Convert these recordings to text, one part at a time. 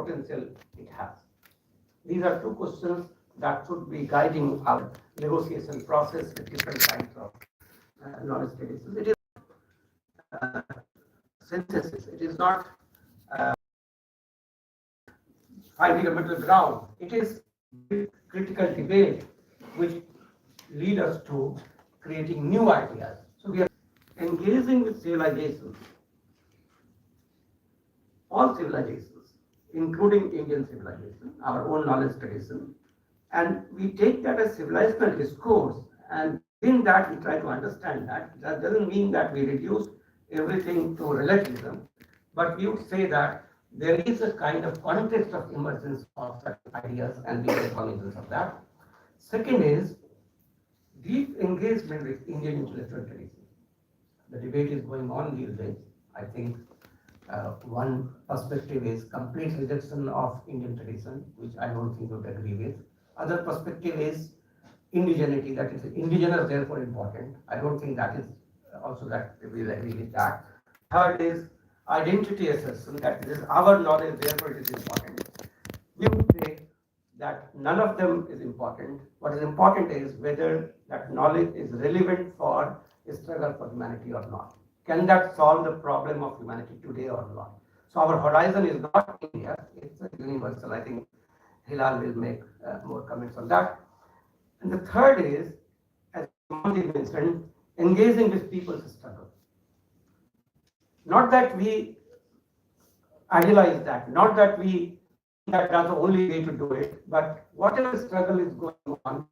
potential it has? These are two questions that should be guiding our negotiation process with different kinds of knowledge studies. It is uh, synthesis. It is not finding a middle ground. It is critical debate which lead us to creating new ideas. So we are engaging with civilizations, all civilizations, including Indian civilization, our own knowledge tradition, and we take that as civilizational discourse, and within that we try to understand that. That doesn't mean that we reduce everything to relativism, but we would say that there is a kind of context of emergence of certain ideas, and we take cognizance of that. Second is deep engagement with Indian intellectual tradition. The debate is going on these days. I think one perspective is complete rejection of Indian tradition, which I don't think would agree with. Other perspective is indigeneity, that is indigenous, therefore important. I don't think that is also that we will agree with that. Third is identity assessment, that is our knowledge, therefore it is important. We would say that none of them is important. What is important is whether that knowledge is relevant for a struggle for humanity or not. Can that solve the problem of humanity today or not? So our horizon is not India, it's universal. I think Hilal will make more comments on that. And the third is, as Mandy mentioned, engaging with people's struggle. Not that we idealize that, not that we that that's the only way to do it, but whatever struggle is going on,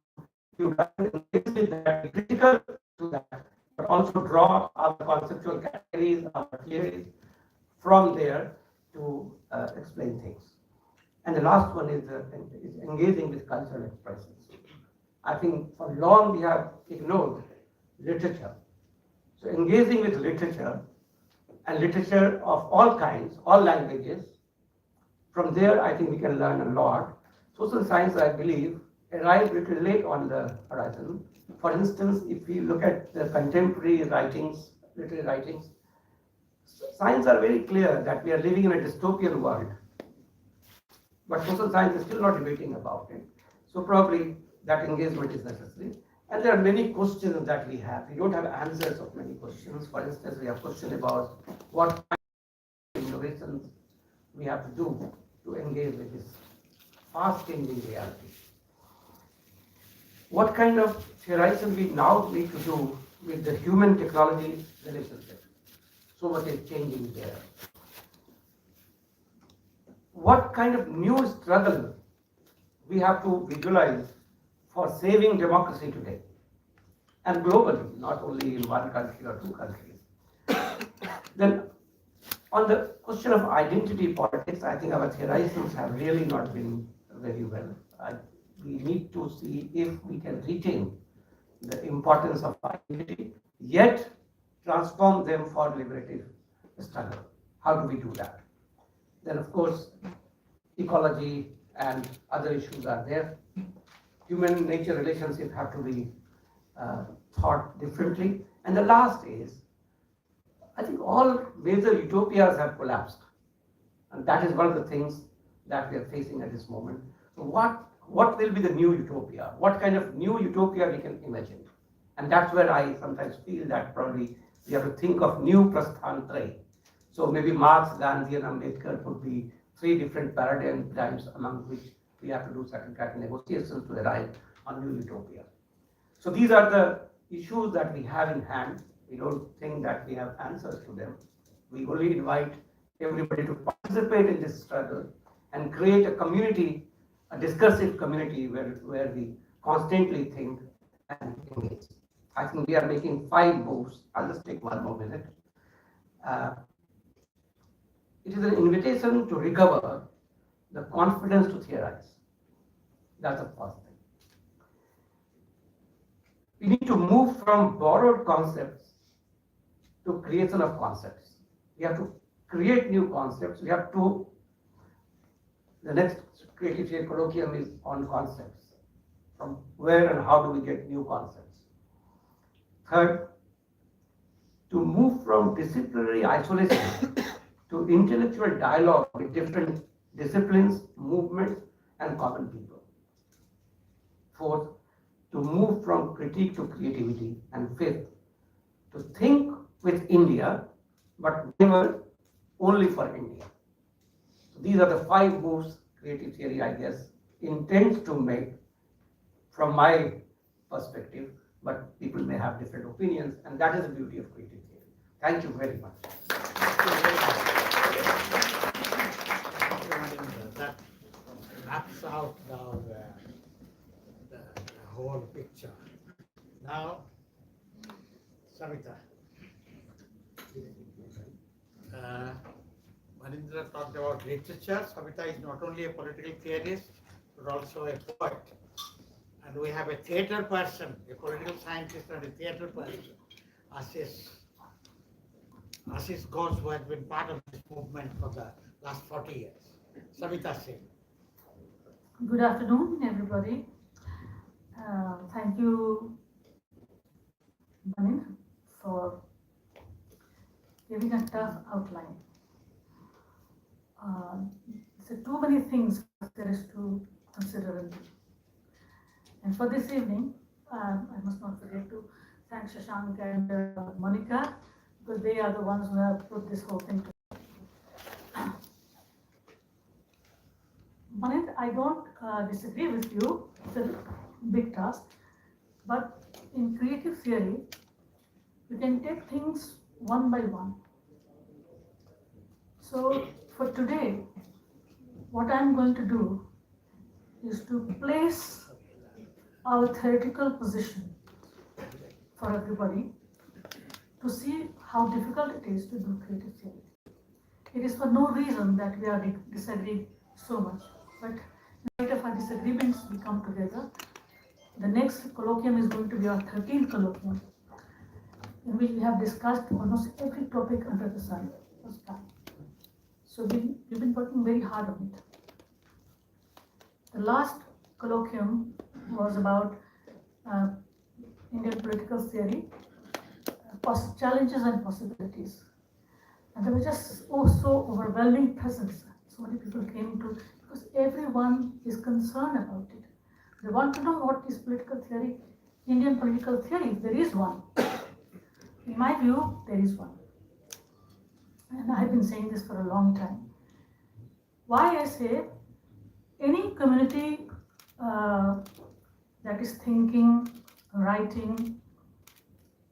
you engage with that, be critical to that, but also draw our conceptual categories, our theories from there to explain things. And the last one is engaging with cultural expressions. I think for long we have ignored literature. So engaging with literature, and literature of all kinds, all languages, from there I think we can learn a lot. Social science, I believe, arrived a little late on the horizon. For instance, if we look at the contemporary writings, literary writings, signs are very clear that we are living in a dystopian world. But social science is still not debating about it. So probably that engagement is necessary. And there are many questions that we have. We don't have answers of many questions. For instance, we have questions about what kind of innovations we have to do to engage with this fast-changing reality. What kind of theorization we now need to do with the human-technology relationship? So much is changing there. What kind of new struggle we have to visualize for saving democracy today and globally, not only in one country or two countries. Then on the question of identity politics, I think our theorizations have really not been very well. We need to see if we can retain the importance of identity, yet transform them for liberative struggle. How do we do that? Then of course, ecology and other issues are there. Human nature relationship have to be thought differently. And the last is, I think all major utopias have collapsed. And that is one of the things that we are facing at this moment. So what will be the new utopia? What kind of new utopia we can imagine? And that's where I sometimes feel that probably we have to think of new prasthantra. So maybe Marx, Gandhi, and Ambedkar could be three different paradigms among which we have to do certain kind of negotiations to arrive on new utopia. So these are the issues that we have in hand. We don't think that we have answers to them. We only invite everybody to participate in this struggle and create a community, a discursive community where we constantly think and engage. I think we are making 5 moves. I'll just take 1 more minute. It is an invitation to recover the confidence to theorize. That's the first thing. We need to move from borrowed concepts to creation of concepts. We have to create new concepts. We have to, the next creative theory colloquium is on concepts. From where and how do we get new concepts? Third, to move from disciplinary isolation to intellectual dialogue with different disciplines, movements, and common people. Fourth, to move from critique to creativity. And fifth, to think with India, but never only for India. So these are the 5 moves creative theory, I guess, intends to make from my perspective, but people may have different opinions, and that is the beauty of creative theory. Thank you very much. That maps out now the whole picture. Now, Savita. Manindra talked about literature. Savita is not only a political theorist, but also a poet. And we have a theatre person, a political scientist and a theatre person, Ashish Ghosh, who has been part of this movement for the last 40 years. Savita Singh. Good afternoon, everybody. Thank you, Manindra, for giving a tough outline. So too many things there is to consider. And for this evening, I must not forget to thank Shashank and Monica, because they are the ones who have put this whole thing together. Manindra, I don't disagree with you. It's a big task. But in creative theory, you can take things one by one. So for today, what I'm going to do is to place our theoretical position for everybody to see how difficult it is to do creative theory. It is for no reason that we are disagreeing so much, but in spite of our disagreements, we come together. The next colloquium is going to be our 13th colloquium, in which we have discussed almost every topic under the sun. So we've been working very hard on it. The last colloquium was about Indian political theory, challenges and possibilities. And there was just so overwhelming presence. So many people came to, because everyone is concerned about it. They want to know what is political theory, Indian political theory. There is one. In my view, there is one. And I've been saying this for a long time. Why I say any community that is thinking, writing,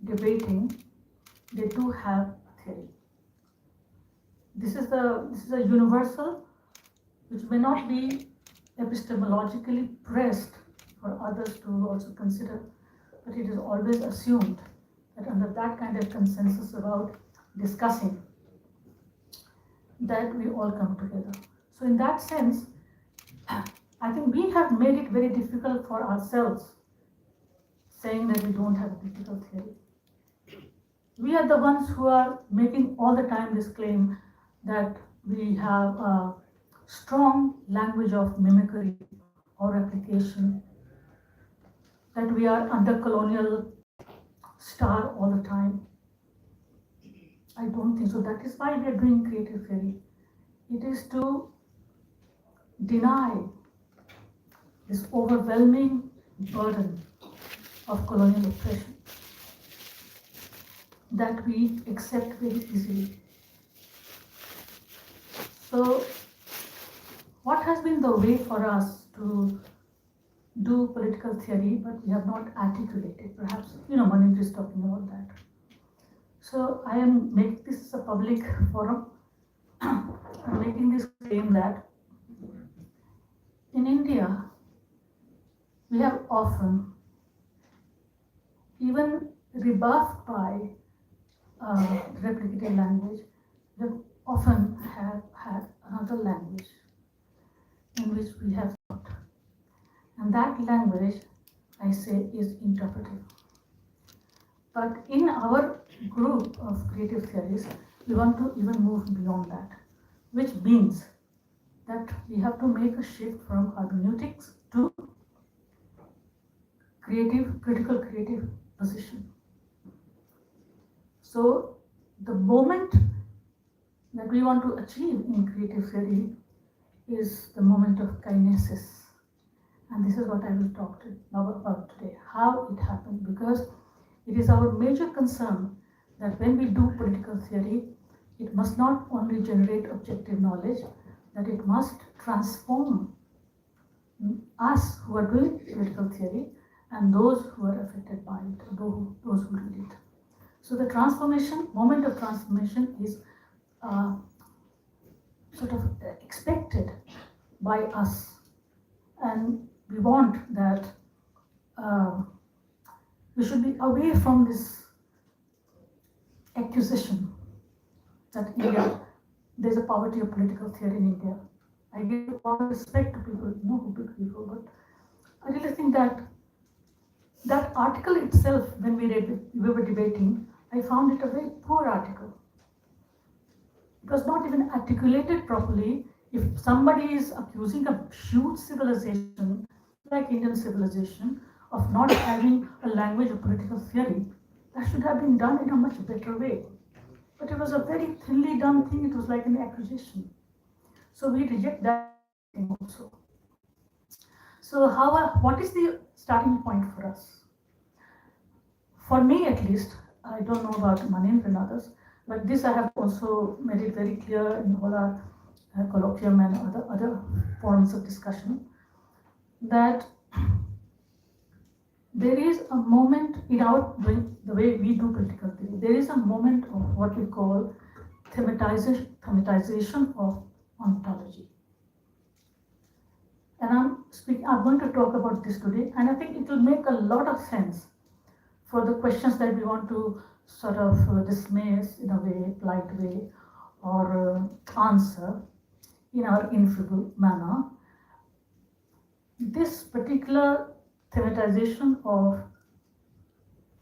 debating, they do have a theory. This is a universal which may not be epistemologically pressed for others to also consider, but it is always assumed that under that kind of consensus about discussing, that we all come together. So in that sense, I think we have made it very difficult for ourselves, saying that we don't have a critical theory. We are the ones who are making all the time this claim that we have a strong language of mimicry or replication, that we are under colonial star all the time. I don't think so. That is why we are doing creative theory. It is to deny this overwhelming burden of colonial oppression that we accept very easily. So, what has been the way for us to do political theory, but we have not articulated? Perhaps, Manindra is talking about that. So, I am making this a public forum. I'm making this claim that in India, we have often, even rebuffed by replicated language, we often have had another language in which we have thought. And that language, I say, is interpretive. But in our group of creative theories, we want to even move beyond that, which means that we have to make a shift from hermeneutics to critical creative position. So the moment that we want to achieve in creative theory is the moment of kinesis. And this is what I will talk to now about today, how it happened, because it is our major concern that when we do political theory, it must not only generate objective knowledge, that it must transform us who are doing political theory and those who are affected by it, those who read it. So the transformation, moment of transformation is sort of expected by us, and we want that we should be away from this accusation that India, there's a poverty of political theory in India. I give all respect to people, big people, but I really think that that article itself, when we read it, we were debating, I found it a very poor article. It was not even articulated properly. If somebody is accusing a huge civilization like Indian civilization of not having a language of political theory, that should have been done in a much better way. But it was a very thinly done thing. It was like an accusation. So we reject that thing also. So what is the starting point for us? For me at least, I don't know about Manindra and others, but this I have also made it very clear in all our colloquium and other forums of discussion, that there is a moment in the way we do political theory, there is a moment of what we call thematization of ontology. And I'm going to talk about this today, and I think it will make a lot of sense for the questions that we want to sort of dismiss in a way, polite way, or answer in our infallible manner. This particular thematization of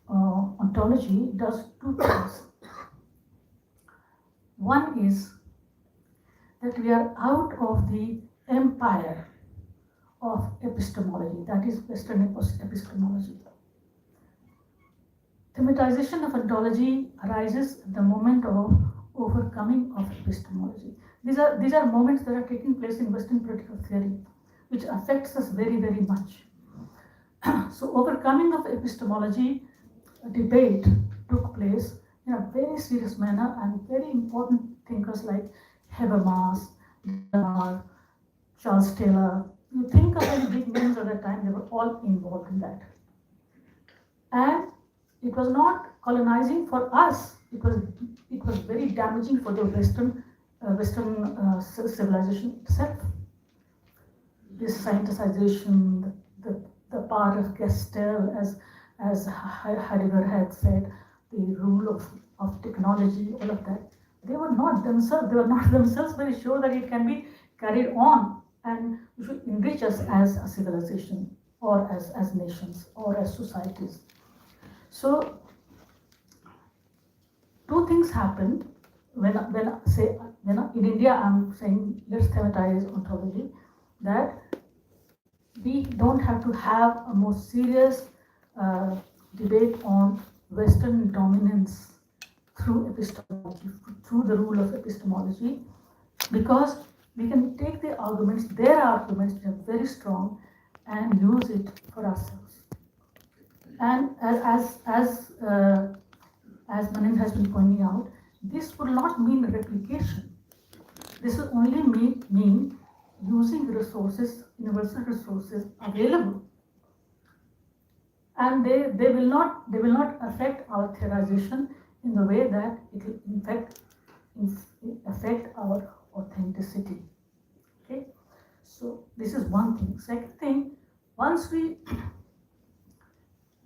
ontology does two things. One is that we are out of the empire of epistemology, that is Western epistemology. Thematization of ontology arises at the moment of overcoming of epistemology. These are moments that are taking place in Western political theory, which affects us very, very much. So overcoming of epistemology debate took place in a very serious manner, and very important thinkers like Habermas, Charles Taylor, you think of any big names at that time, they were all involved in that. And it was not colonizing for us, it was very damaging for the Western civilization itself. This scienticization, the part of Gestel, as Heidegger had said, the rule of technology, all of that, they were not themselves very sure that it can be carried on and should enrich us as a civilization, or as nations, or as societies. So two things happened when in India I'm saying let's thematize ontology, that we don't have to have a more serious debate on Western dominance through epistemology, through the rule of epistemology, because we can take their arguments, which are very strong, and use it for ourselves. And as Manindra has been pointing out, this would not mean replication. This will only mean using resources, universal resources available, and they will not affect our theorization in the way that it will in fact affect our authenticity. Okay, so this is one thing. Second thing, once we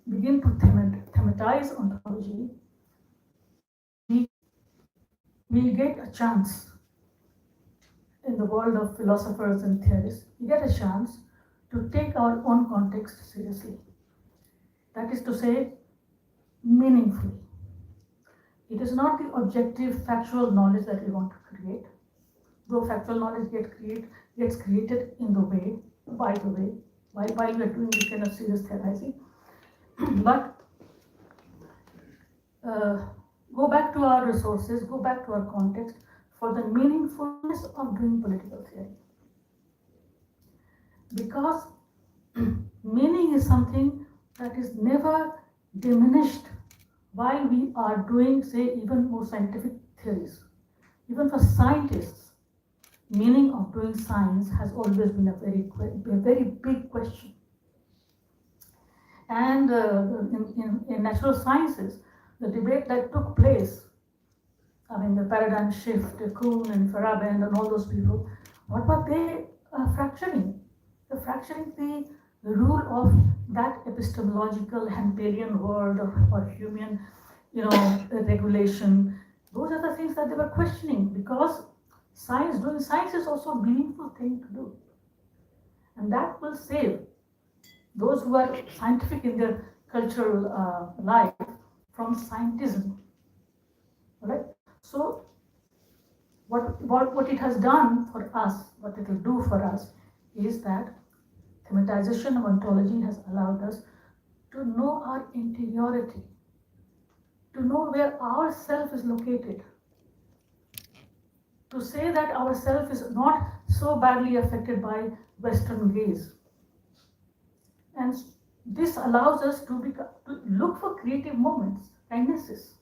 begin to thematize ontology, we get a chance in the world of philosophers and theorists. We get a chance to take our own context seriously. That is to say, meaningfully. It is not the objective factual knowledge that we want to create, though factual knowledge gets created in the way, by the way, while we are doing this kind of serious theorizing. But go back to our resources, go back to our context for the meaningfulness of doing political theory. because meaning is something that is never diminished while we are doing, say, even more scientific theories. Even for scientists, meaning of doing science has always been a very big question. And in natural sciences, the debate that took place, I mean, the paradigm shift, Kuhn and Farabend and all those people, what were they fracturing? They're fracturing the rule of that epistemological Hegelian world or human, regulation. Those are the things that they were questioning, because doing science is also a meaningful thing to do. And that will save those who are scientific in their cultural life from scientism. All right? So what it has done for us, what it will do for us, is that thematization of ontology has allowed us to know our interiority, to know where our self is located, to say that our self is not so badly affected by Western gaze. And this allows us to look for creative moments, kindnesses.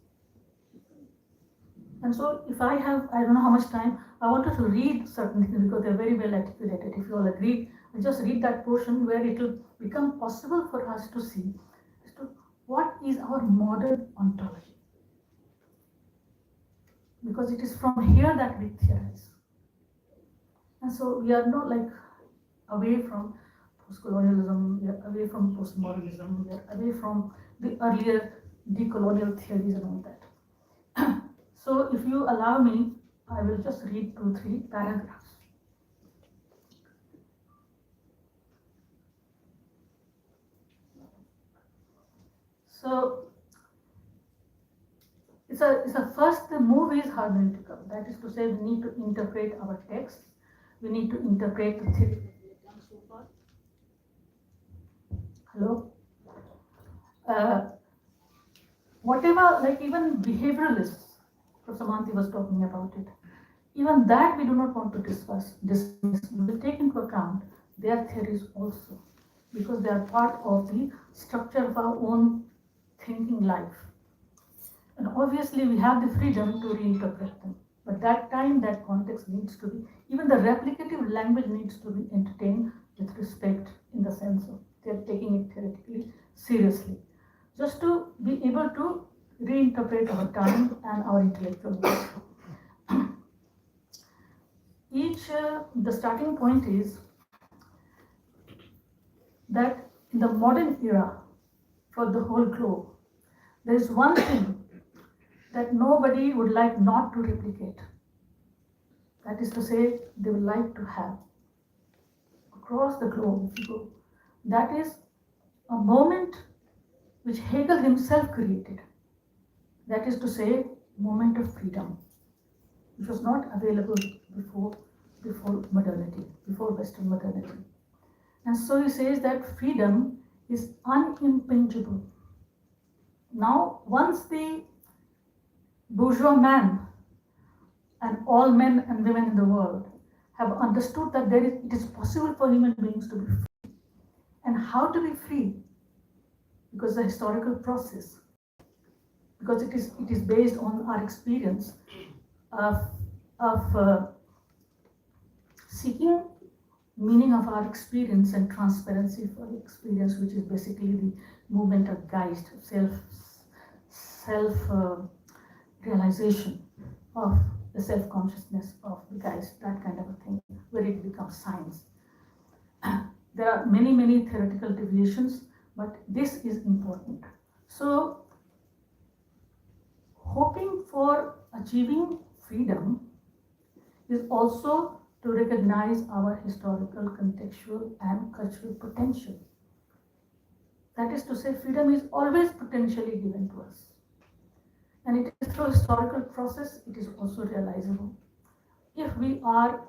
And so if I don't know how much time, I wanted to read certain things because they're very well articulated. If you all agree, I'll just read that portion where it will become possible for us to see as to what is our modern ontology. Because it is from here that we theorize. And so we are not like away from post-colonialism, we are away from postmodernism, we are away from the earlier decolonial theories and all that. So if you allow me, I will just read 2-3 paragraphs. So it's a first, the move is hermeneutical. That is to say, we need to interpret our texts. We need to interpret the theory. Hello? Whatever, like even behavioralists, Samanthi was talking about it. Even that we do not want to dismiss. We will take into account their theories also, because they are part of the structure of our own thinking life. And obviously we have the freedom to reinterpret them. But that time, that context needs to be, even the replicative language needs to be entertained with respect, in the sense of they're taking it theoretically seriously. Just to be able to reinterpret our time and our intellectual work. The starting point is that in the modern era, for the whole globe, there is one thing that nobody would like not to replicate. That is to say, they would like to have across the globe, if you go. That is a moment which Hegel himself created. That is to say, moment of freedom, which was not available before modernity, before Western modernity. And so he says that freedom is unimpingible. Now, once the bourgeois man and all men and women in the world have understood that it is possible for human beings to be free. And how to be free? Because the historical process, because it is based on our experience of seeking meaning of our experience and transparency for the experience, which is basically the movement of Geist, self realization of the self-consciousness of the Geist, that kind of a thing, where it becomes science. There are many theoretical deviations, but this is important. So, hoping for achieving freedom is also to recognize our historical, contextual, and cultural potential. That is to say, freedom is always potentially given to us. And it is through historical process, it is also realizable. If we are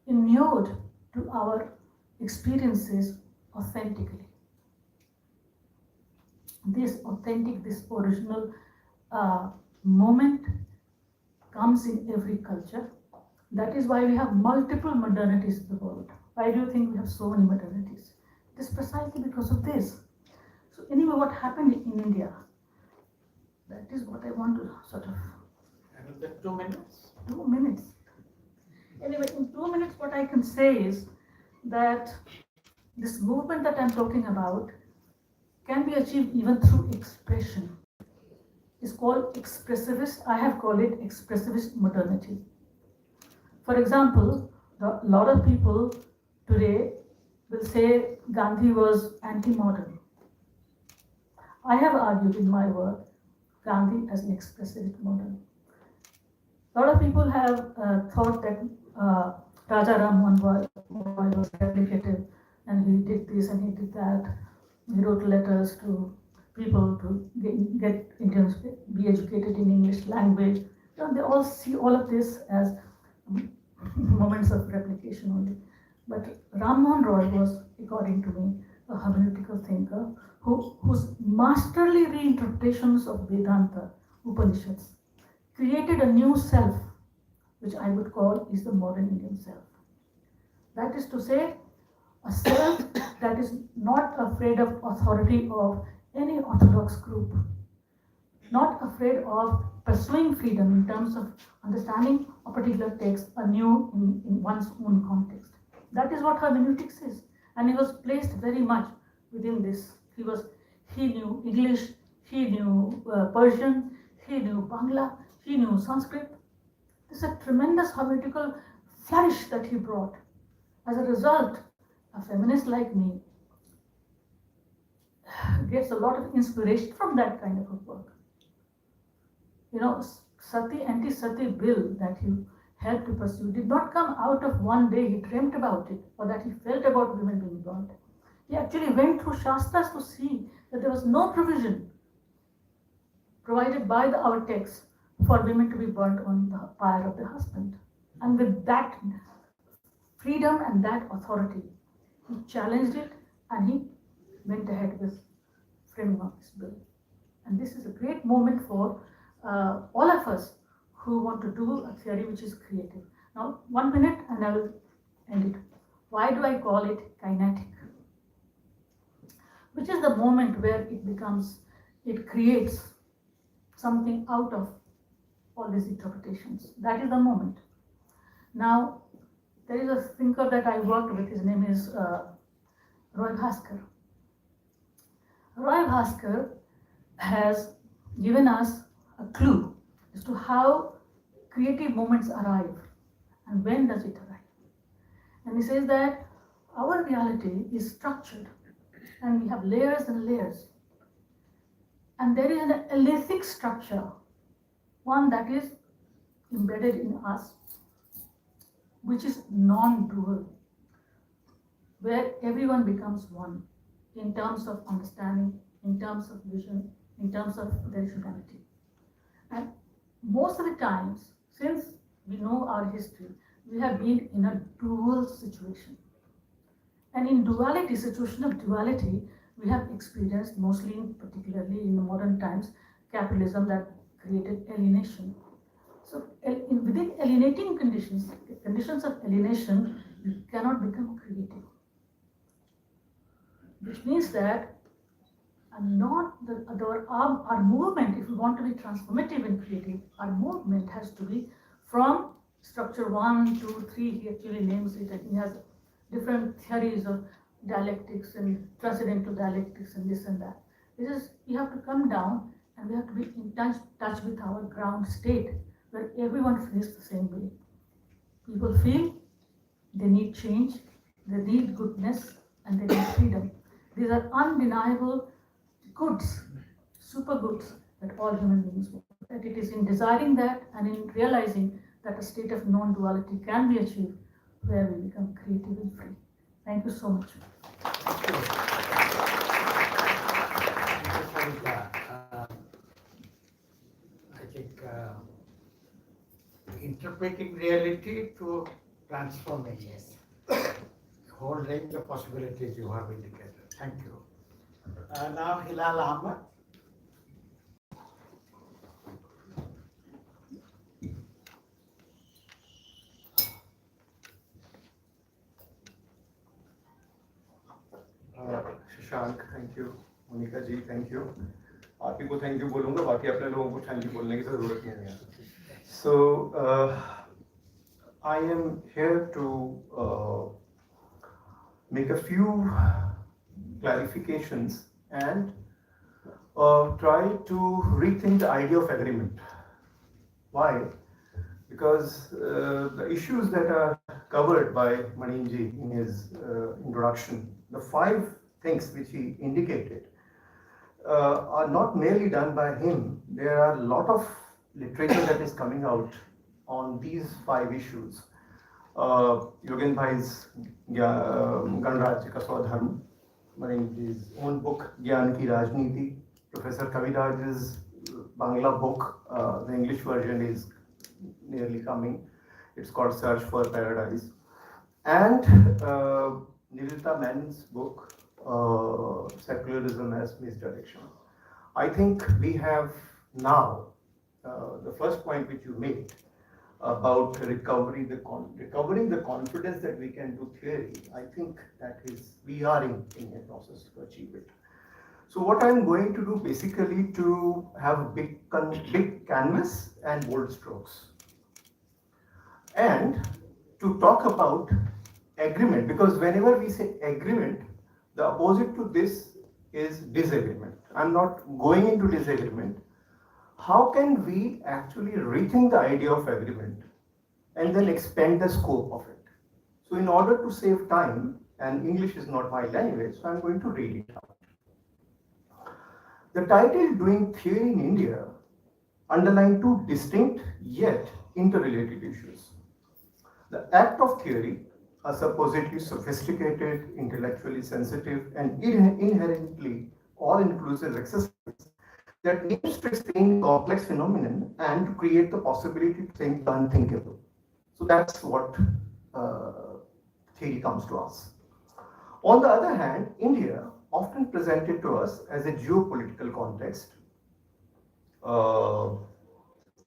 inured to our experiences authentically. This original moment comes in every culture. That is why we have multiple modernities in the world. Why do you think we have so many maternities? It is precisely because of this. So anyway, what happened in India? That is what I want to sort of. Another 2 minutes. 2 minutes. Anyway, in 2 minutes, what I can say is that this movement that I'm talking about can be achieved even through expression. It's called expressivist. I have called it expressivist modernity. For example, a lot of people today will say Gandhi was anti-modern. I have argued in my work Gandhi as an expressivist modern. A lot of people have thought that Raja Ram Mohan Roy was replicative and he did this and he did that. He wrote letters to people to get Indians be educated in English language. You know, they all see all of this as moments of replication only. But Ram Mohan Roy was, according to me, a hermeneutical thinker whose masterly reinterpretations of Vedanta, Upanishads, created a new self, which I would call is the modern Indian self. That is to say, a self that is not afraid of authority of any orthodox group, not afraid of pursuing freedom in terms of understanding a particular text anew in one's own context. That is what hermeneutics is. And he was placed very much within this. He knew English, he knew Persian, he knew Bangla, he knew Sanskrit. This is a tremendous hermeneutical flourish that he brought. As a result, a feminist like me gets a lot of inspiration from that kind of a work. You know, anti-sati bill that he helped to pursue did not come out of one day he dreamt about it or that he felt about women being burnt. He actually went through Shastras to see that there was no provision provided by our texts for women to be burnt on the pyre of their husband. And with that freedom and that authority, he challenged it and he went ahead with framing of this bill. And this is a great moment for all of us who want to do a theory which is creative. Now, 1 minute and I will end it. Why do I call it kinetic? Which is the moment where it creates something out of all these interpretations. That is the moment. Now, there is a thinker that I worked with, his name is Roy Bhaskar. Roy Bhaskar has given us a clue as to how creative moments arrive and when does it arrive. And he says that our reality is structured and we have layers and layers. And there is an elithic structure, one that is embedded in us, which is non-dual, where everyone becomes one in terms of understanding, in terms of vision, in terms of their humanity. And most of the times, since we know our history, we have been in a dual situation. And in duality, situation of duality, we have experienced mostly, particularly in the modern times, capitalism that created alienation. So within alienating conditions of alienation, you cannot become creative. Which means that our movement, if we want to be transformative and creative, our movement has to be from structure 1, 2, 3, he actually names it, and he has different theories of dialectics and transcendental dialectics and this and that. You have to come down and we have to be in touch with our ground state where everyone feels the same way. People feel they need change, they need goodness, and they need freedom. These are undeniable goods, super goods that all human beings want. That it is in desiring that and in realizing that a state of non-duality can be achieved where we become creative and free. Thank you so much. Thank you. Thank you, Sarita. I think interpreting reality to transforming it. A whole range of possibilities you have indicated. Thank you. Now Hilal Ahmed. Shashank, thank you. Monika ji, thank you. आप ही को thank you बोलूँगा, बाकी अपने लोगों को thank you बोलने की ज़रूरत नहीं है। So, I am here to make a few clarifications and try to rethink the idea of agreement. Why? Because the issues that are covered by Maninji in his introduction, the 5 things which he indicated, are not merely done by him. There are a lot of literature that is coming out on these 5 issues. Yogen Bhai's Ganrajya Ka Swadharma, Maninji's own book Gyan Ki Rajniti, Professor Kaviraj's Bangla book, the English version is nearly coming. It's called Search for Paradise. And Nilita Men's book, Secularism as Misdirection. I think we have now, the first point which you made about recovering the confidence that we can do theory, I think that is, we are in a process to achieve it. So what I'm going to do basically to have a big canvas and bold strokes, and to talk about agreement, because whenever we say agreement, the opposite to this is disagreement. I'm not going into disagreement. How can we actually rethink the idea of agreement and then expand the scope of it? So in order to save time, and English is not my language, so I'm going to read it out. The title Doing Theory in India underlined 2 distinct yet interrelated issues. The act of theory, a supposedly sophisticated, intellectually sensitive, and inherently all-inclusive exercise that aims to explain complex phenomenon and to create the possibility to think the unthinkable. So that's what theory comes to us. On the other hand, India, often presented to us as a geopolitical context,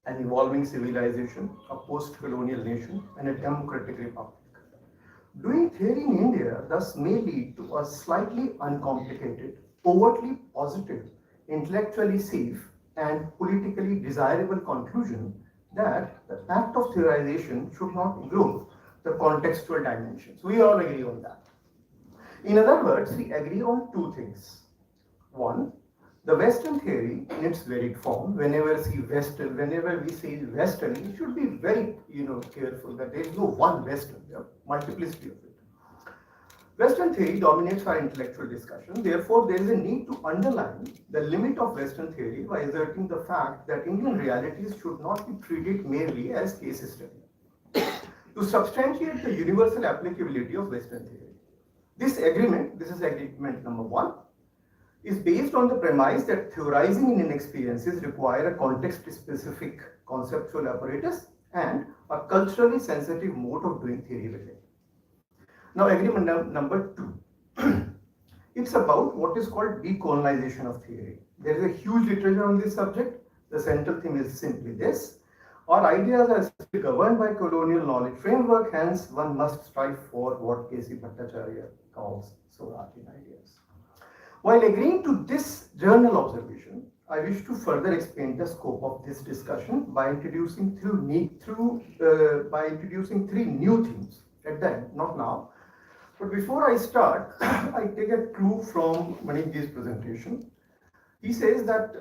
an evolving civilization, a post-colonial nation, and a democratic republic. Doing theory in India thus may lead to a slightly uncomplicated, overtly positive, intellectually safe, and politically desirable conclusion that the act of theorization should not ignore the contextual dimensions. We all agree on that. In other words, we agree on 2 things. One, the Western theory in its varied form, whenever we say Western, we should be very careful that there is no one Western, there are multiplicity of it. Western theory dominates our intellectual discussion. Therefore, there is a need to underline the limit of Western theory by asserting the fact that Indian realities should not be treated merely as case study to substantiate the universal applicability of Western theory. This is agreement number 1, is based on the premise that theorizing in experiences require a context-specific conceptual apparatus and a culturally sensitive mode of doing theory with it. Now, agreement number 2. It's about what is called decolonization of theory. There is a huge literature on this subject. The central theme is simply this: our ideas are still governed by colonial knowledge framework, hence one must strive for what K.C. Bhattacharya calls Swarajin ideas. While agreeing to this journal observation, I wish to further expand the scope of this discussion by introducing 3 new themes at the end, not now. But before I start, I take a clue from Maninji's presentation. He says that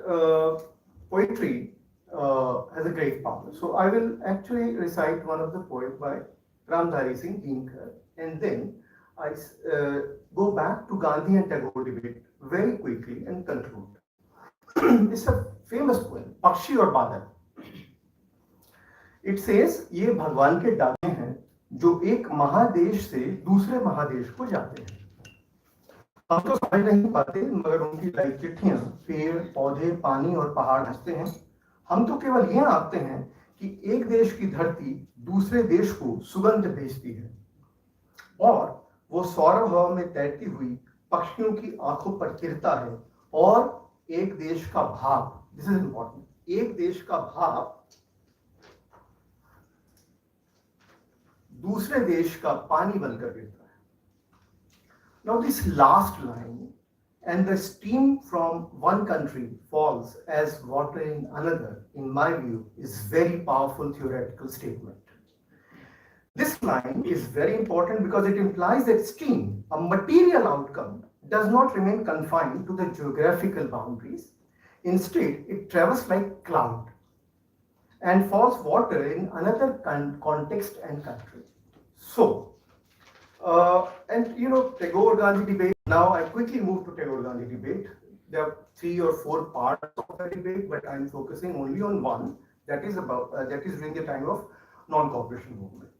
poetry has a great power. So I will actually recite one of the poems by Ramdhari Singh Dinkar, and then I go back to Gandhi and Tagore debate very quickly and conclude. It's a famous poem, Pakshi और बादल. It says, ये भगवान के डाके हैं जो एक महादेश से दूसरे महादेश को जाते हैं. हम तो समझ नहीं पाते, मगर उनकी लाइक चिट्ठियां पेड़, पौधे, पानी और पहाड़ हंसते हैं. हम तो केवल यह आते हैं कि एक देश की धरती दूसरे देश को सुगंध भेजती है और वो सौरभ हवा में तैरती हुई पक्षियों की आंखों पर गिरता है और एक देश का भाव, दिस इज इंपॉर्टेंट, एक देश का भाव दूसरे देश का पानी बनकर गिरता है. Now this last line and the stream from one country falls as water in another, in my view, is very powerful theoretical statement. This line is very important because it implies that stream, a material outcome, does not remain confined to the geographical boundaries. Instead, it travels like cloud and falls water in another context and country. So, and you know, Tagore Gandhi debate. Now I quickly move to Tagore Gandhi debate. There are 3 or 4 parts of the debate, but I'm focusing only on one, that is during the time of non-cooperation movement.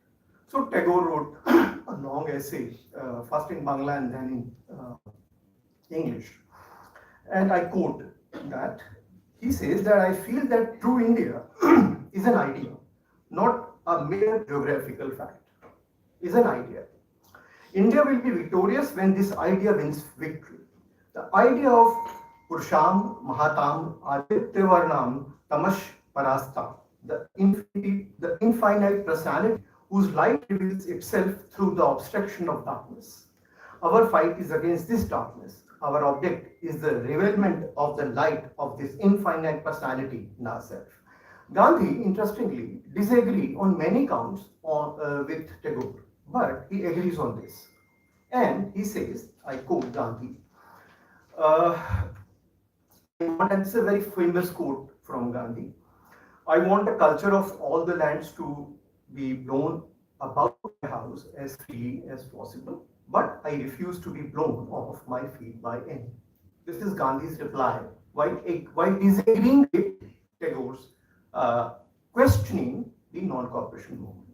So Tagore wrote a long essay, first in Bangla and then in English. And I quote that he says that I feel that true India is an idea, not a mere geographical fact, is an idea. India will be victorious when this idea wins victory. The idea of Pursham, Mahatam, Adityavarnam, Tamash Parasta, the infinite personality whose light reveals itself through the obstruction of darkness. Our fight is against this darkness. Our object is the revealment of the light of this infinite personality in ourselves. Gandhi, interestingly, disagreed on many counts with Tagore, but he agrees on this. And he says, I quote Gandhi, and this is a very famous quote from Gandhi. I want a culture of all the lands to be blown about my house as freely as possible, but I refuse to be blown off my feet by any. This is Gandhi's reply while disagreeing with Tagore's questioning the non-cooperation movement.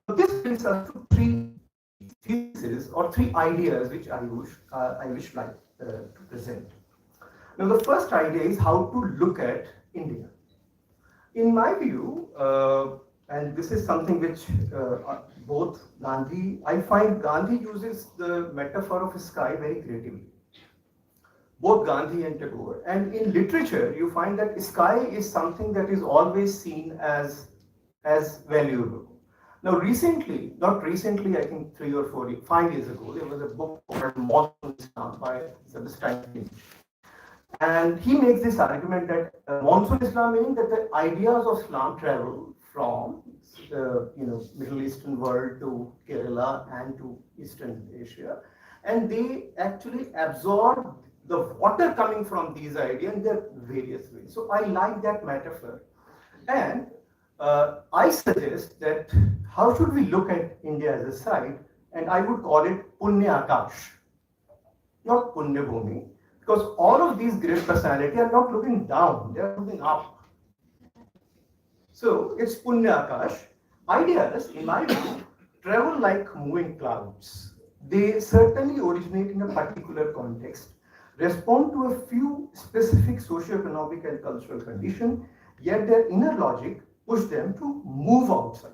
So this brings us to 3 theses or 3 ideas which I wish like to present. Now the first idea is how to look at India. In my view, and this is something which both Gandhi, I find Gandhi uses the metaphor of sky very creatively. Both Gandhi and Tagore. And in literature, you find that sky is something that is always seen as valuable. Now recently, not recently, I think 3 or 4, 5 years ago, there was a book called Monsoon Islam by Samim. And he makes this argument that Monsoon Islam, meaning that the ideas of Islam travel from the Middle Eastern world to Kerala and to Eastern Asia, and they actually absorb the water coming from these ideas in their various ways. So I like that metaphor, and I suggest that how should we look at India as a site, and I would call it Punya Akash, not Punya Bhumi, because all of these great personalities are not looking down, they are looking up. So it's Punya Akash. Ideas, in my view, travel like moving clouds. They certainly originate in a particular context, respond to a few specific socio-economic and cultural conditions, yet their inner logic push them to move outside.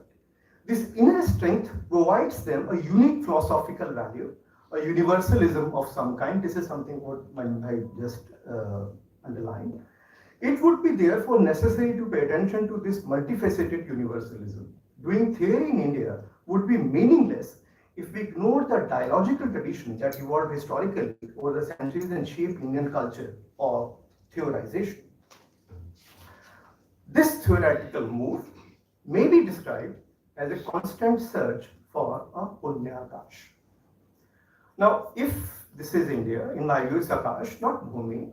This inner strength provides them a unique philosophical value, a universalism of some kind. This is something what I just underlined. It would be therefore necessary to pay attention to this multifaceted universalism. Doing theory in India would be meaningless if we ignore the dialogical tradition that evolved historically over the centuries and shaped Indian culture or theorization. This theoretical move may be described as a constant search for a Punya Akash. Now, if this is India, in my view, it's Akash, not Bhumi,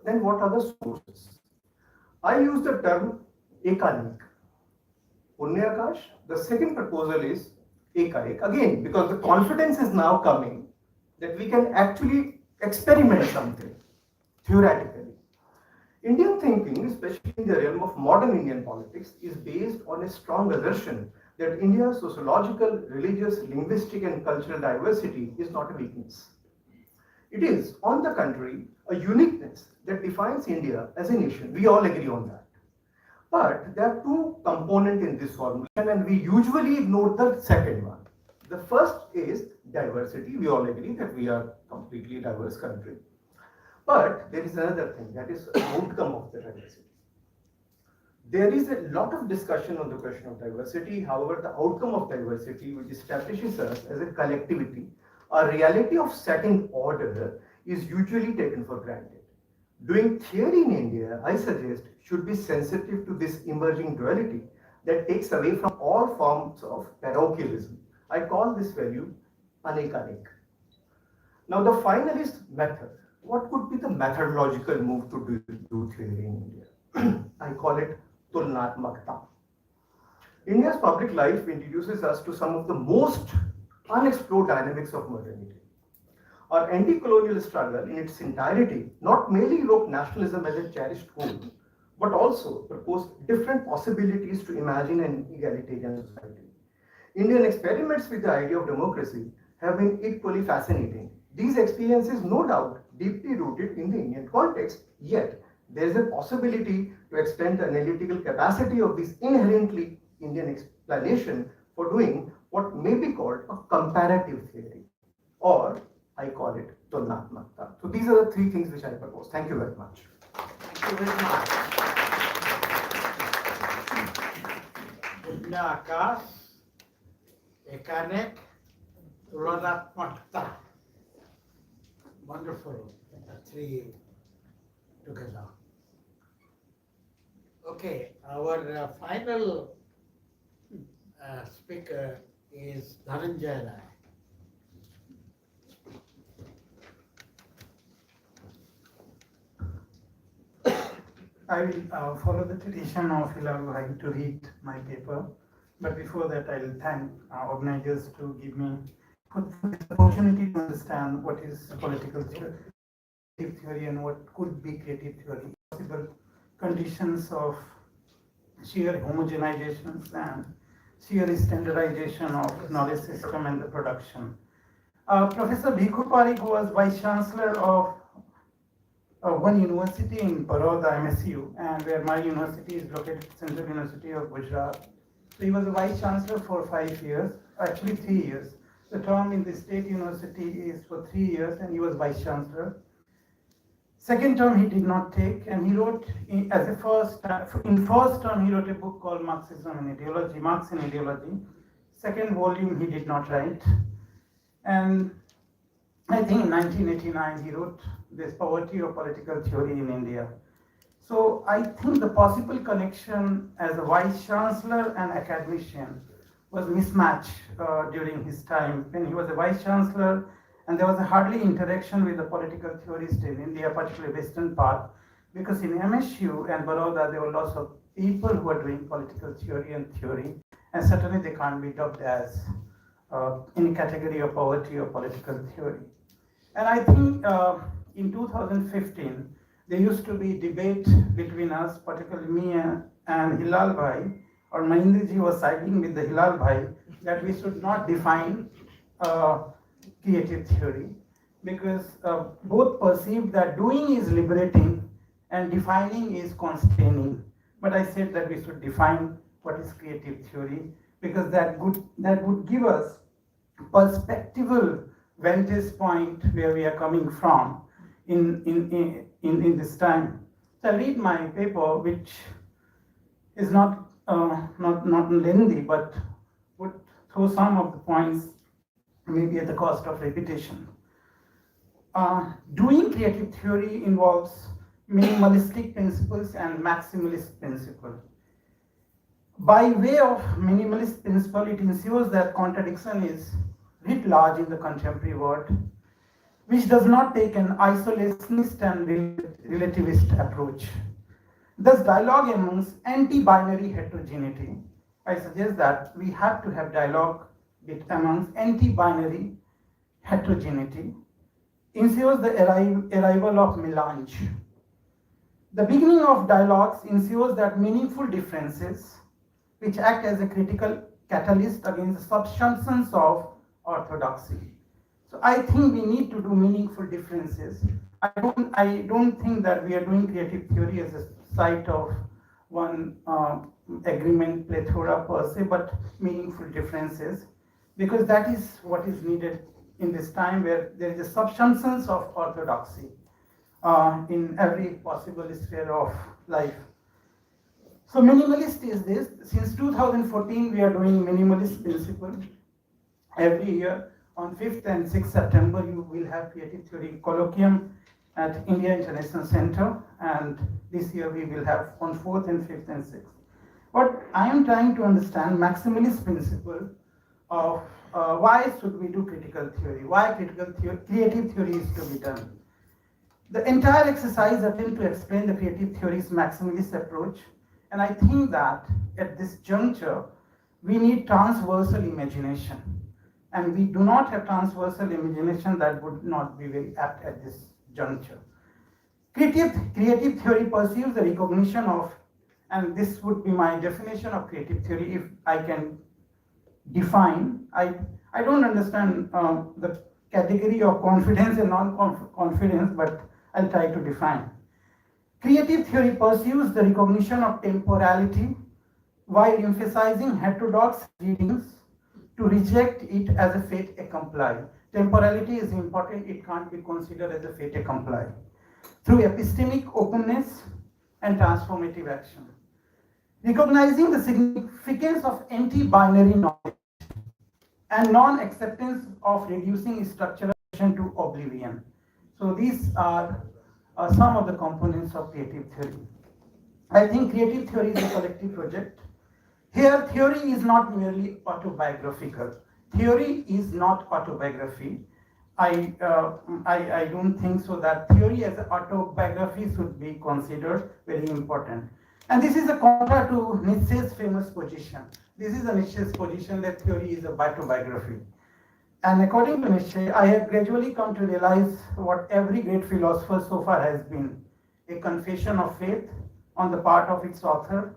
then what are the sources? I use the term Ekanik. Punya Akash. The second proposal is Ekaik. Again, because the confidence is now coming that we can actually experiment something theoretically. Indian thinking, especially in the realm of modern Indian politics, is based on a strong assertion that India's sociological, religious, linguistic, and cultural diversity is not a weakness. It is, on the contrary, a uniqueness that defines India as a nation. We all agree on that. But there are 2 components in this formulation, and we usually ignore the second one. The first is diversity. We all agree that we are a completely diverse country. But there is another thing, that is outcome of the diversity. There is a lot of discussion on the question of diversity. However, the outcome of diversity, which establishes us as a collectivity, A reality of second order is usually taken for granted. Doing theory in India, I suggest, should be sensitive to this emerging duality that takes away from all forms of parochialism. I call this value anekanik. Now, the final is method. What could be the methodological move to do theory in India? I call it tulnatmakta. India's public life introduces us to some of the most unexplored dynamics of modernity. Our anti-colonial struggle in its entirety not merely evoked nationalism as a cherished goal, but also proposed different possibilities to imagine an egalitarian society. Indian experiments with the idea of democracy have been equally fascinating. These experiences, no doubt, deeply rooted in the Indian context, yet there is a possibility to extend the analytical capacity of this inherently Indian explanation for doing what may be called a comparative theory, or I call it tulnatmakta. So these are the three things which I propose. Thank you very much. Thank you very much. Udna Akas, Ekanek, Tulnatmakta. Wonderful, three together. Okay, our final speaker is Dhananjay Rai. I will follow the tradition of Hilal Bhai to read my paper, but before that I will thank organizers to give me for this opportunity to understand what is political theory and what could be creative theory. Possible conditions of sheer homogenizations and sheer standardization of knowledge system and the production. Professor Bhikhu Parikh was Vice Chancellor of one university in Baroda, MSU, and where my university is located, Central University of Gujarat. So he was a Vice Chancellor for 5 years, actually 3 years. The term in the state university is for 3 years, and he was Vice Chancellor. Second term he did not take, and he wrote in first term he wrote a book called Marxism and Ideology, Marx and Ideology. Second volume he did not write, and I think in 1989 he wrote this Poverty of Political Theory in India. So I think the possible connection as a Vice Chancellor and academician was mismatched during his time when he was a Vice Chancellor, and there was hardly interaction with the political theorists in India, particularly Western part, because in MSU and Baroda there were lots of people who were doing political theory, and certainly they can't be dubbed as in category of poverty or political theory. And I think in 2015, there used to be debate between us, particularly me and Hilal Bhai, or Mahindraji was siding with the Hilal Bhai, that we should not define creative theory, because both perceive that doing is liberating and defining is constraining. But I said that we should define what is creative theory, because that would give us perspectival vantage point where we are coming from in this time. So I read my paper, which is not lengthy, but would throw some of the points maybe at the cost of repetition. Doing creative theory involves minimalistic principles and maximalist principle. By way of minimalist principle, it ensures that contradiction is writ large in the contemporary world, which does not take an isolationist and relativist approach. Thus, dialogue amongst anti-binary heterogeneity, I suggest that we have to have dialogue amongst anti-binary heterogeneity, ensures the arrival of melange. The beginning of dialogues ensures that meaningful differences, which act as a critical catalyst against the subsumptions of orthodoxy. So I think we need to do meaningful differences. I don't think that we are doing creative theory as a site of one agreement plethora per se, but meaningful differences, because that is what is needed in this time where there is a subsumptions of orthodoxy in every possible sphere of life. So minimalist is this. Since 2014, we are doing minimalist principle. Every year, on 5th and 6th September, you will have Creative Theory Colloquium at India International Center, and this year we will have on 4th and 5th and 6th. What I am trying to understand, maximalist principle of why should we do critical theory, why creative theory is to be done. The entire exercise attempt to explain the creative theory's maximalist approach, and I think that at this juncture, we need transversal imagination. And we do not have transversal imagination, that would not be very apt at this juncture. Creative theory pursues the recognition of, and this would be my definition of creative theory if I can define. I don't understand the category of confidence and non-confidence, but I'll try to define. Creative theory pursues the recognition of temporality while emphasizing heterodox readings to reject it as a fait accompli. Temporality is important, it can't be considered as a fait accompli. Through epistemic openness and transformative action. Recognizing the significance of anti-binary knowledge and non-acceptance of reducing structuration to oblivion. So these are some of the components of creative theory. I think creative theory is a collective project. Here, theory is not merely autobiographical. Theory is not autobiography. I don't think so that theory as an autobiography should be considered very important. And this is a counter to Nietzsche's famous position. This is a Nietzsche's position that theory is a autobiography. And according to Nietzsche, I have gradually come to realize what every great philosopher so far has been, a confession of faith on the part of its author,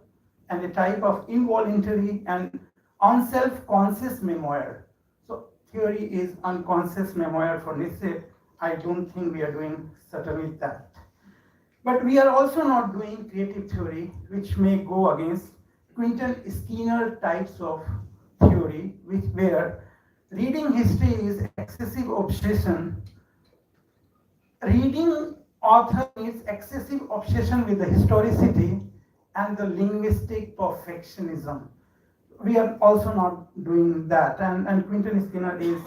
and a type of involuntary and unself-conscious memoir. So theory is unconscious memoir for Nietzsche. I don't think we are doing certainly that. But we are also not doing creative theory, which may go against Quentin Skinner types of theory, where reading history is excessive obsession. Reading author is excessive obsession with the historicity and the linguistic perfectionism. We are also not doing that. And Quentin Skinner is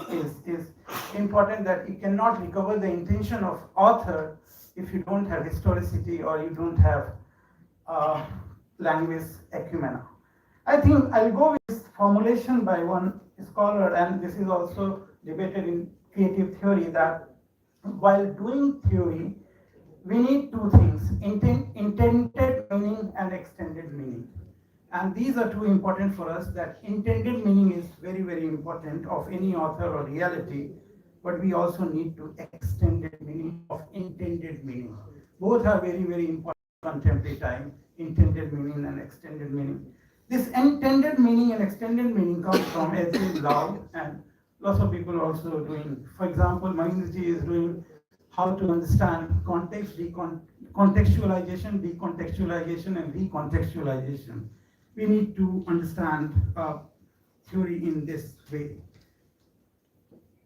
important that you cannot recover the intention of author if you don't have historicity or you don't have language acumena. I think I'll go with this formulation by one scholar, and this is also debated in creative theory, that while doing theory, we need two things, intended meaning and extended meaning. And these are two important for us, that intended meaning is very, very important of any author or reality, but we also need to extended meaning of intended meaning. Both are very, very important in contemporary time, intended meaning and extended meaning. This intended meaning and extended meaning comes from Ezra Lau, and lots of people also doing. For example, Mahindra is doing how to understand context, contextualization, decontextualization, and recontextualization. We need to understand theory in this way.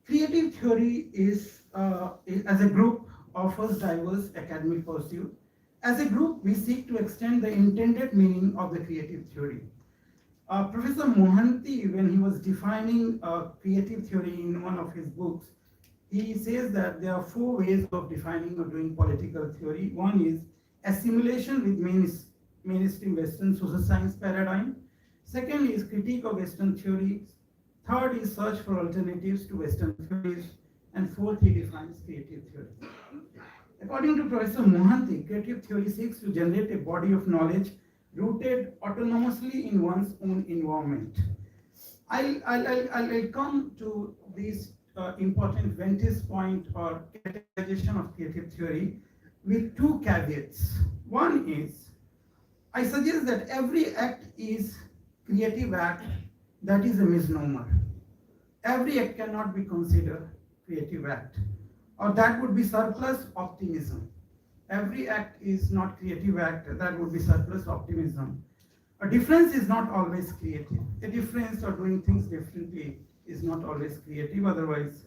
Creative theory is, as a group, offers diverse academic pursuit. As a group, we seek to extend the intended meaning of the creative theory. Professor Mohanty, when he was defining creative theory in one of his books, he says that there are four ways of defining or doing political theory. One is assimilation with mainstream Western social science paradigm. Second is critique of Western theories. Third is search for alternatives to Western theories. And fourth, he defines creative theory. According to Professor Mohanty, creative theory seeks to generate a body of knowledge rooted autonomously in one's own environment. I'll come to these important vantage point or categorization of creative theory with two caveats. One is, I suggest that every act is creative act, that is a misnomer. Every act cannot be considered creative act, or that would be surplus optimism. Every act is not creative act, that would be surplus optimism. A difference is not always creative. A difference or doing things differently is not always creative, otherwise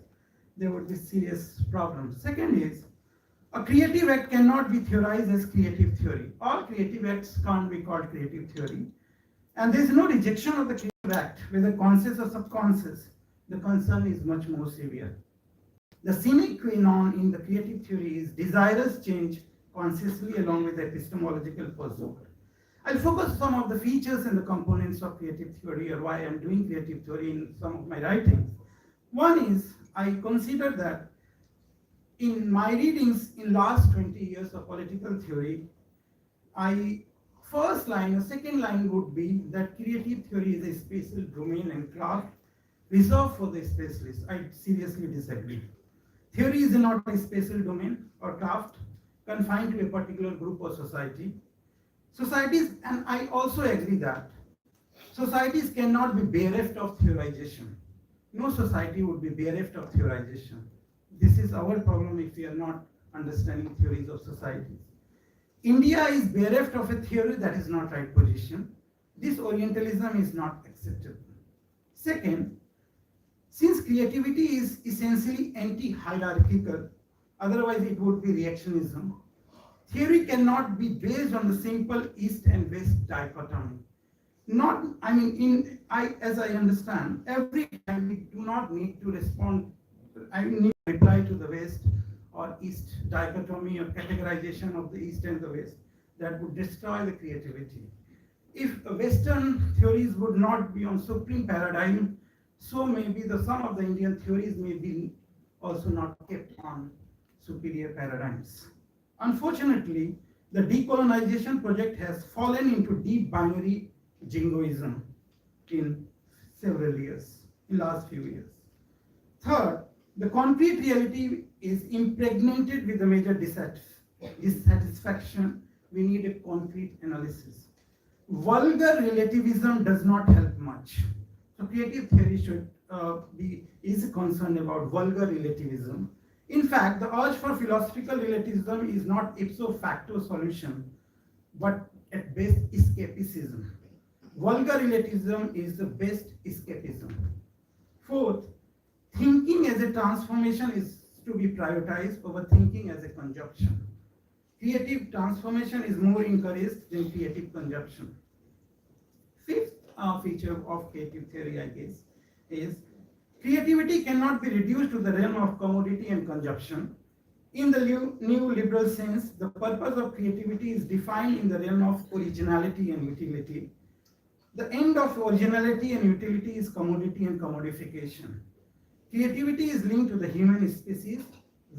there would be serious problems. Second is, a creative act cannot be theorized as creative theory. All creative acts can't be called creative theory. And there is no rejection of the creative act, whether conscious or subconscious. the concern is much more severe. The sine qua non in the creative theory is desirous change consciously along with epistemological pursuit. I'll focus some of the features and the components of creative theory, or why I'm doing creative theory in some of my writings. One is I consider that in my readings in last 20 years of political theory, first line or second line would be that creative theory is a spatial domain and craft reserved for the specialists. I seriously disagree. Theory is not a spatial domain or craft confined to a particular group or society. Societies, and I also agree that societies cannot be bereft of theorization. No society would be bereft of theorization. This is our problem if we are not understanding theories of societies. India is bereft of a theory, that is not right position. This Orientalism is not acceptable. Second, since creativity is essentially anti-hierarchical, otherwise it would be reactionism, theory cannot be based on the simple East and West dichotomy. As I understand, every time we do not need to respond, I need to reply to the West or East dichotomy or categorization of the East and the West. That would destroy the creativity. If Western theories would not be on supreme paradigm, so maybe some of the Indian theories may be also not kept on superior paradigms. Unfortunately, the decolonization project has fallen into deep binary jingoism in several years, in last few years. Third, the concrete reality is impregnated with a major dissatisfaction. We need a concrete analysis. Vulgar relativism does not help much. So creative theory is concerned about vulgar relativism. In fact, the urge for philosophical relativism is not ipso facto solution, but at best escapism. Vulgar relativism is the best escapism. Fourth, thinking as a transformation is to be prioritized over thinking as a conjunction. Creative transformation is more encouraged than creative conjunction. Fifth feature of creative theory, I guess, is creativity cannot be reduced to the realm of commodity and consumption. In the new liberal sense, the purpose of creativity is defined in the realm of originality and utility. The end of originality and utility is commodity and commodification. Creativity is linked to the human species,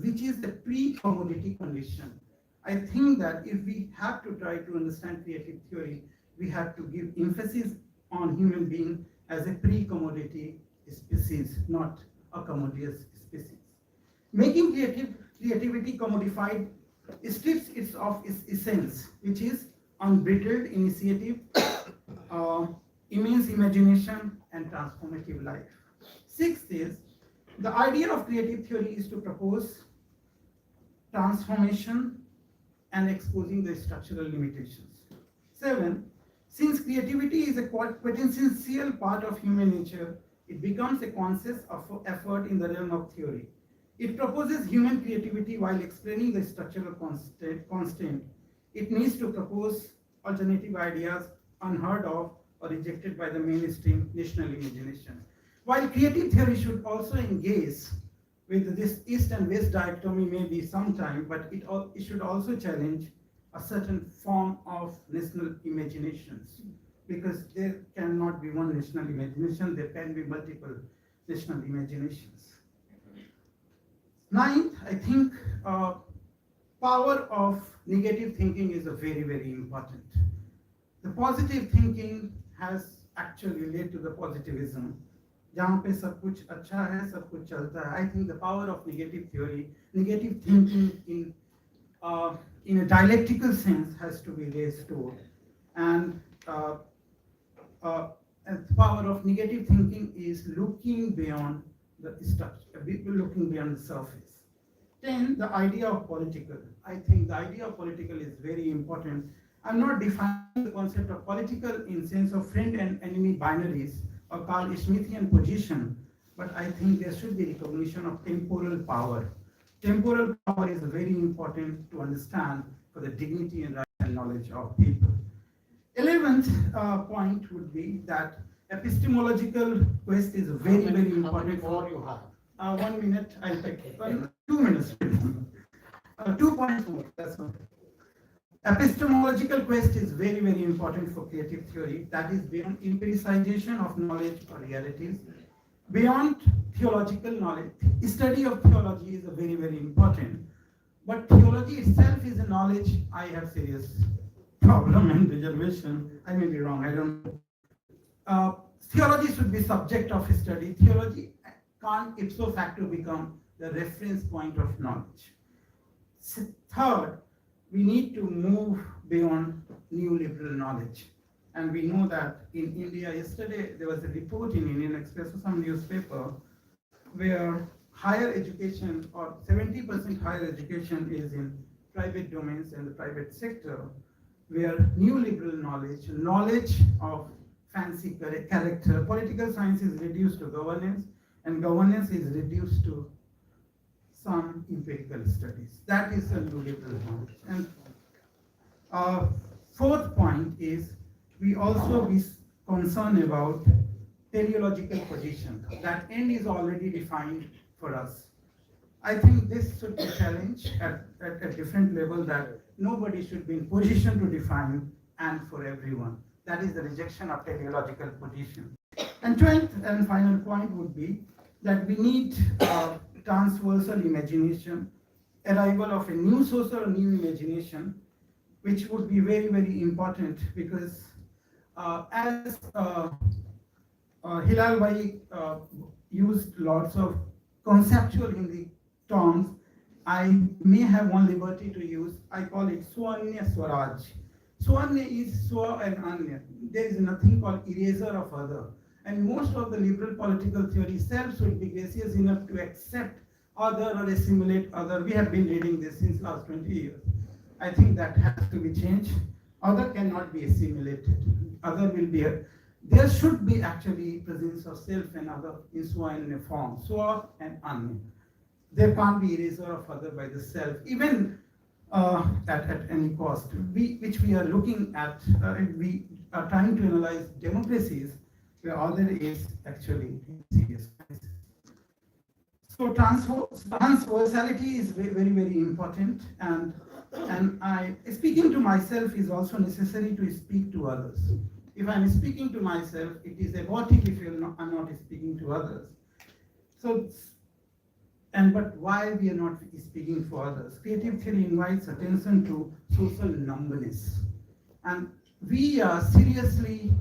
which is a pre-commodity condition. I think that if we have to try to understand creative theory, we have to give emphasis on human being as a pre-commodity species, not a commodious species. Making creativity commodified strips it of its essence, which is unbridled initiative, immense imagination, and transformative life. Sixth is, the idea of creative theory is to propose transformation and exposing the structural limitations. 7. Since creativity is a quintessential part of human nature, it becomes a conscious effort in the realm of theory. It proposes human creativity while explaining the structural constant. It needs to propose alternative ideas unheard of or rejected by the mainstream national imagination. While creative theory should also engage with this East and West dichotomy maybe sometime, but it should also challenge a certain form of national imaginations, because there cannot be one national imagination, there can be multiple national imaginations. Ninth, I think power of negative thinking is a very, very important. The positive thinking has actually led to the positivism. जहाँ पे सब कुछ अच्छा है, सब कुछ चलता है. I think the power of negative theory, negative thinking in a dialectical sense has to be restored, and the power of negative thinking is looking beyond the structure, looking beyond the surface. 10. The idea of political. I think the idea of political is very important. I'm not defining the concept of political in sense of friend and enemy binaries or Carl Schmithian position, but I think there should be recognition of temporal power. Temporal power is very important to understand for the dignity and right and knowledge of people. 11th point would be that epistemological quest is very, very How many important. more you have? 1 minute, I'll take 2 minutes. 2 points more, that's all. Epistemological quest is very, very important for creative theory. That is beyond empiricization of knowledge or realities. Beyond theological knowledge, study of theology is a very, very important. But theology itself is a knowledge. I have serious problem and reservation. I may be wrong, I don't know. Theology should be subject of study. Theology can't ipso facto become the reference point of knowledge. Third, we need to move beyond neoliberal knowledge. And we know that in India, yesterday there was a report in Indian Express or some newspaper where higher education or 70% higher education is in private domains and the private sector, where neoliberal knowledge of fancy character, political science is reduced to governance, and governance is reduced to some empirical studies. That is a neoliberal knowledge. And fourth point is we also be concerned about teleological position. That end is already defined for us. I think this should be challenged at a different level, that nobody should be in position to define and for everyone. That is the rejection of teleological position. And 12th and final point would be that we need transversal imagination, arrival of a new social, new imagination, which would be very, very important, because as Hilal Bhai used lots of conceptual Hindi terms, I may have one liberty to use. I call it Swanya Swaraj. Swanya is Swa and Anya. There is nothing called erasure of other. And most of the liberal political theory self should be gracious enough to accept other or assimilate other. We have been reading this since last 20 years. I think that has to be changed. Other cannot be assimilated. Other will be there should be actually presence of self and other in Swa in a form, Swa and Anya. There can't be erasure of other by the self, even at any cost. Which we are looking at, we are trying to analyze democracies where other is actually serious. So transversality is very, very, very important, and speaking to myself is also necessary to speak to others. If I'm speaking to myself, it is egotic if I'm not speaking to others. So, but why we are not speaking for others? Creative theory invites attention to social numbness, and we are seriously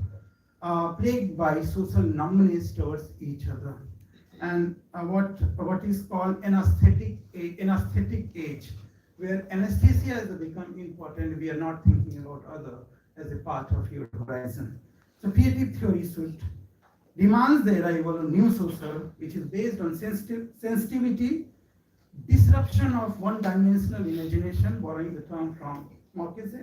plagued by social numbness towards each other, and what is called an aesthetic age, where anesthesia has become important. We are not thinking about other as a part of your horizon. So creative theory should demands the arrival of new social, which is based on sensitivity, disruption of one-dimensional imagination, borrowing the term from Marquez.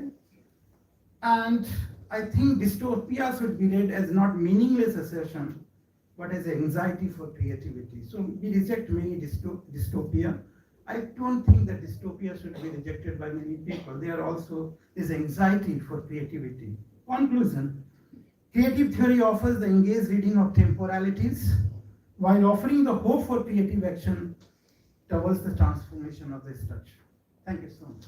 And I think dystopia should be read as not meaningless assertion, but as anxiety for creativity. So we reject many dystopia. I don't think that dystopia should be rejected by many people. There is anxiety for creativity. Conclusion: creative theory offers the engaged reading of temporalities while offering the hope for creative action towards the transformation of the structure. Thank you so much.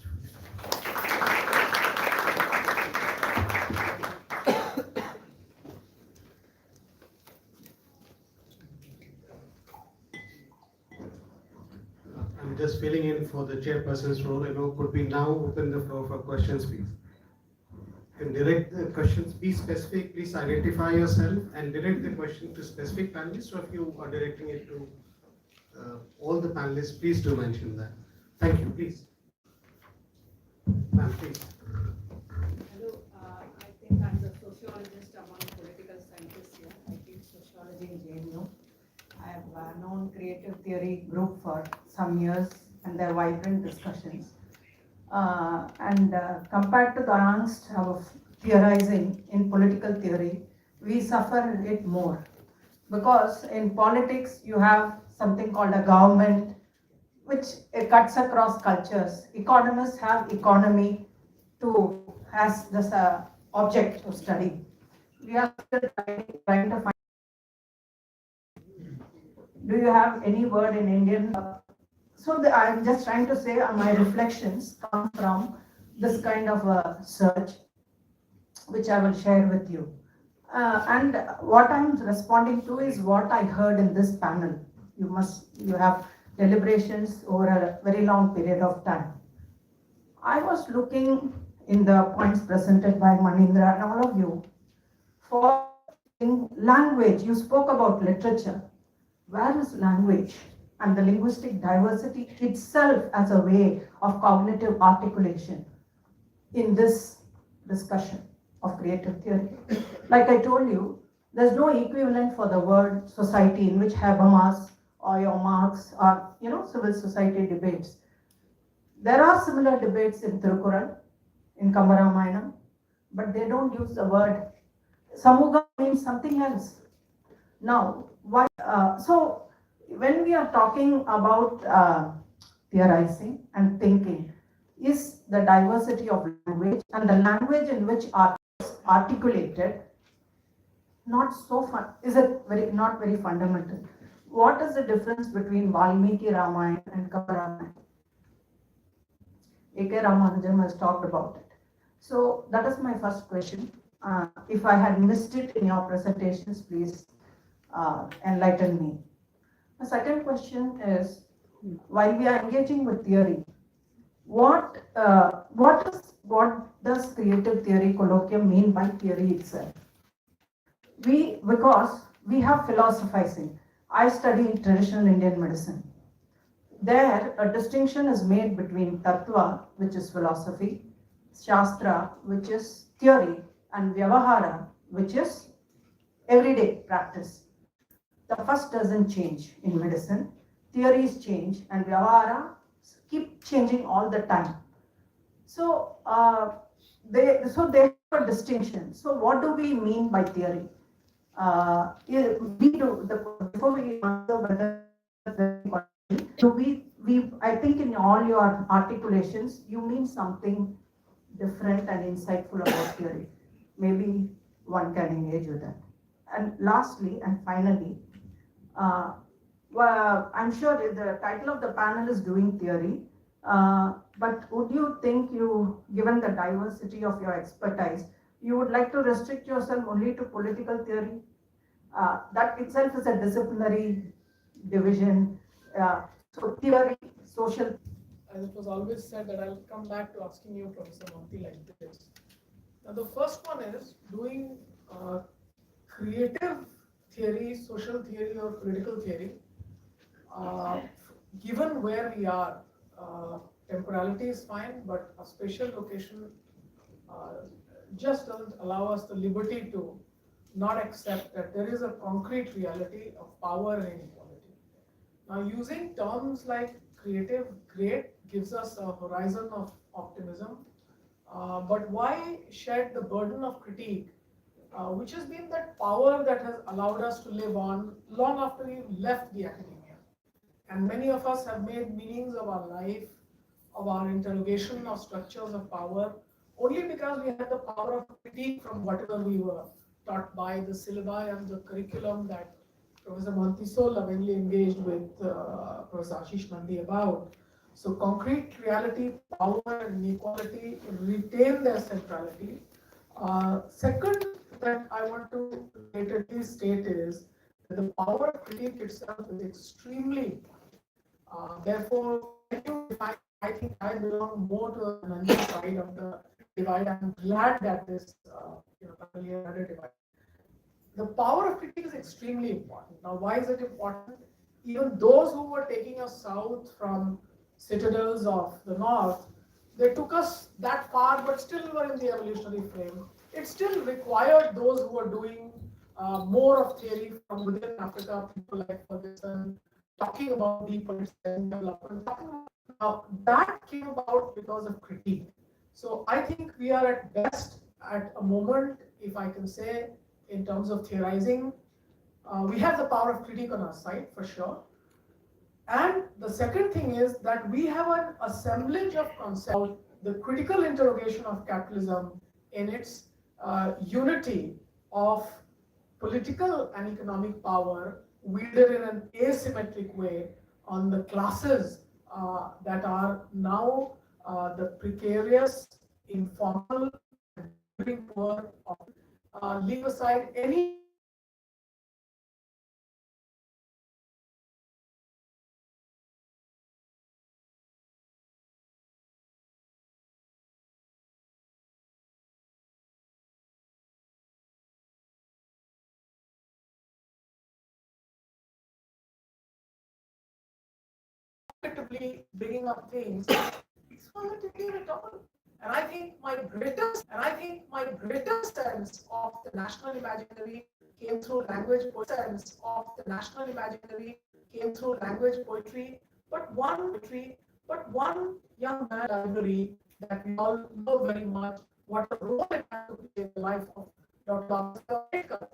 I'm just filling in for the chairperson's role. Could we now open the floor for questions, please? And direct the questions, be specific, please identify yourself and direct the question to specific panelists. So if you are directing it to all the panelists, please do mention that. Thank you, please. Ma'am, please. Hello, I think I'm the sociologist among political scientists here. I teach sociology in JNU. I have known creative theory group for some years, and they're vibrant discussions. Compared to the angst of theorizing in political theory, we suffer it more. Because in politics, you have something called a government, which cuts across cultures. Economists have economy as this object of study. we are still trying to find. Do you have any word in Indian? I'm just trying to say my reflections come from this kind of a search, which I will share with you. And what I'm responding to is what I heard in this panel. You have deliberations over a very long period of time. I was looking in the points presented by Manindra and all of you for language. You spoke about literature. Where is language and the linguistic diversity itself as a way of cognitive articulation in this discussion of creative theory? Like I told you, there's no equivalent for the word society in which Habermas or your Marx or civil society debates. There are similar debates in Tirukural, in Kambaramayana, but they don't use the word. Samuga means something else. Now, why? So when we are talking about theorizing and thinking, is the diversity of language and the language in which are articulated not so fun? Is it not very fundamental? What is the difference between Valmiki Ramayana and Kambaramayana? A.K. Ramanujan has talked about it. So that is my first question. If I had missed it in your presentations, please enlighten me. The second question is, while we are engaging with theory, what does creative theory colloquium mean by theory itself? Because we have philosophizing. I study traditional Indian medicine. There, a distinction is made between tattva, which is philosophy, shastra, which is theory, and vyavahara, which is everyday practice. The first doesn't change in medicine. Theories change, and vyavahara keep changing all the time. So they have a distinction. So what do we mean by theory? Before we answer whether I think in all your articulations, you mean something different and insightful about theory. Maybe one can engage with that. And lastly and finally, I'm sure the title of the panel is Doing Theory, but would you think given the diversity of your expertise, you would like to restrict yourself only to political theory? That itself is a disciplinary division. So theory, social. As it was always said that I'll come back to asking you, Professor Monty, like this. Now the first one is doing creative theory, social theory or political theory. Given where we are, temporality is fine, but a spatial location just doesn't allow us the liberty to not accept that there is a concrete reality of power and inequality. Now, using terms like creative, great, gives us a horizon of optimism, but why shed the burden of critique, which has been that power that has allowed us to live on long after we left the academia. And many of us have made meanings of our life, of our interrogation of structures of power, only because we had the power of critique from whatever we were taught by the syllabi and the curriculum that Professor Monty so lovingly engaged with Professor Ashish Nandi about. So concrete reality, power and inequality retain their centrality. Second that I want to relatedly state is that the power of critique itself is extremely therefore, I think I belong more to the Nandi side of the divide. I'm glad that this divide. The power of critique is extremely important. Now, why is it important? Even those who were taking us south from citadels of the north, they took us that far, but still were in the evolutionary frame. It still required those who were doing more of theory from within Africa, people like Ferguson, talking about depoliticizing development. Now, that came about because of critique. So I think we are at best at a moment, if I can say, in terms of theorizing, we have the power of critique on our side for sure. And the second thing is that we have an assemblage of concepts, the critical interrogation of capitalism in its unity of political and economic power wielded in an asymmetric way on the classes that are now the precarious, informal, and living poor. Leave aside any effectively digging up things exploitative at all. And I think my greatest sense of the national imaginary came through poetry, but one young man library that we all know very much what a role it had to play in the life of Dr. Ambedkar.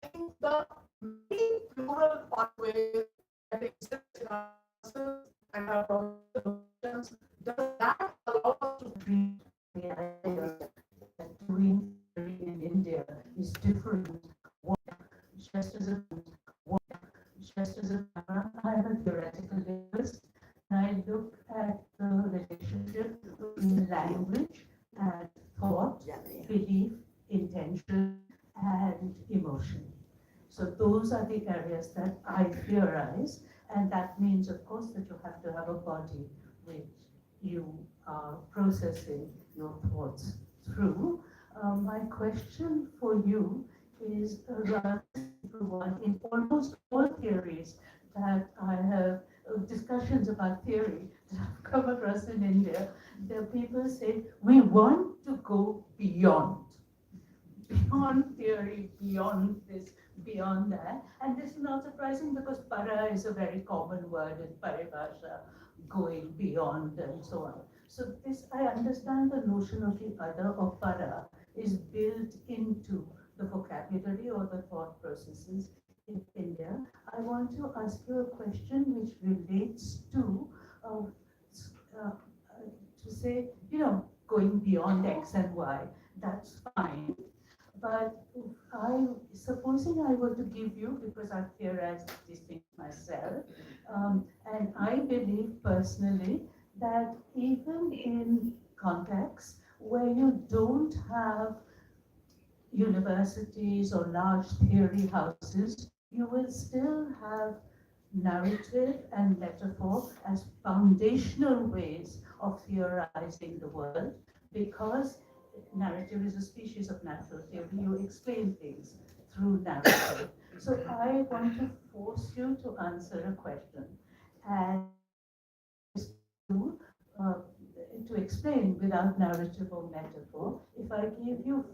I think the many plural pathways that exist in our and our professions, does that allow us to treat the idea that doing theory in India is different. What, just as a what, just as a I'm a theoretical linguist, and I look at the relationship between language and thought, belief, intention, and emotion. So those are the areas that I theorize, and that means, of course, that you have to have a body which you are processing your thoughts through. My question for you is a rather simple one. In almost all theories that I have, discussions about theory that I've come across in India, the people say, we want to go beyond theory, beyond this, beyond that. And this is not surprising because para is a very common word in paribhasha, going beyond and so on. So this, I understand the notion of the other or para is built into the vocabulary or the thought processes in India. I want to ask you a question which relates uh, uh, to say, going beyond X and Y, that's fine. But supposing I were to give you, because I've theorized these things myself, and I believe personally that even in contexts where you don't have universities or large theory houses, you will still have narrative and metaphor as foundational ways of theorizing the world, because narrative is a species of natural theory. You explain things through narrative. So I want to force you to answer a question, and to, uh, to explain without narrative or metaphor. If I give you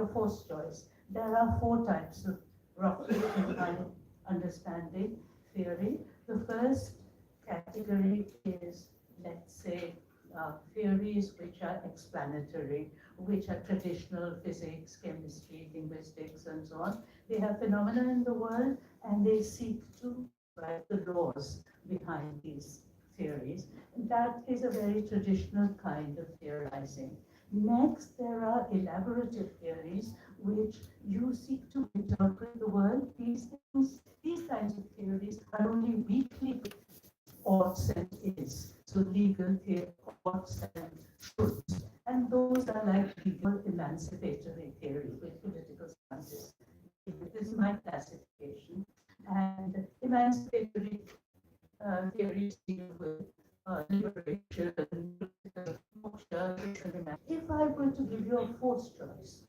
a forced choice, there are four types of roughly in my understanding theory. The first category is, let's say, theories which are explanatory, which are traditional physics, chemistry, linguistics, and so on. They have phenomena in the world and they seek to write the laws behind these theories. That is a very traditional kind of theorizing. Next, there are elaborative theories which you seek to interpret the world. These kinds of theories are only weakly oughts and is. So legal theory, oughts and shoulds. And those are like legal emancipatory theory with political scientists. This is my classification. And emancipatory theories deal with liberation, moksha. If I were to give you a forced choice,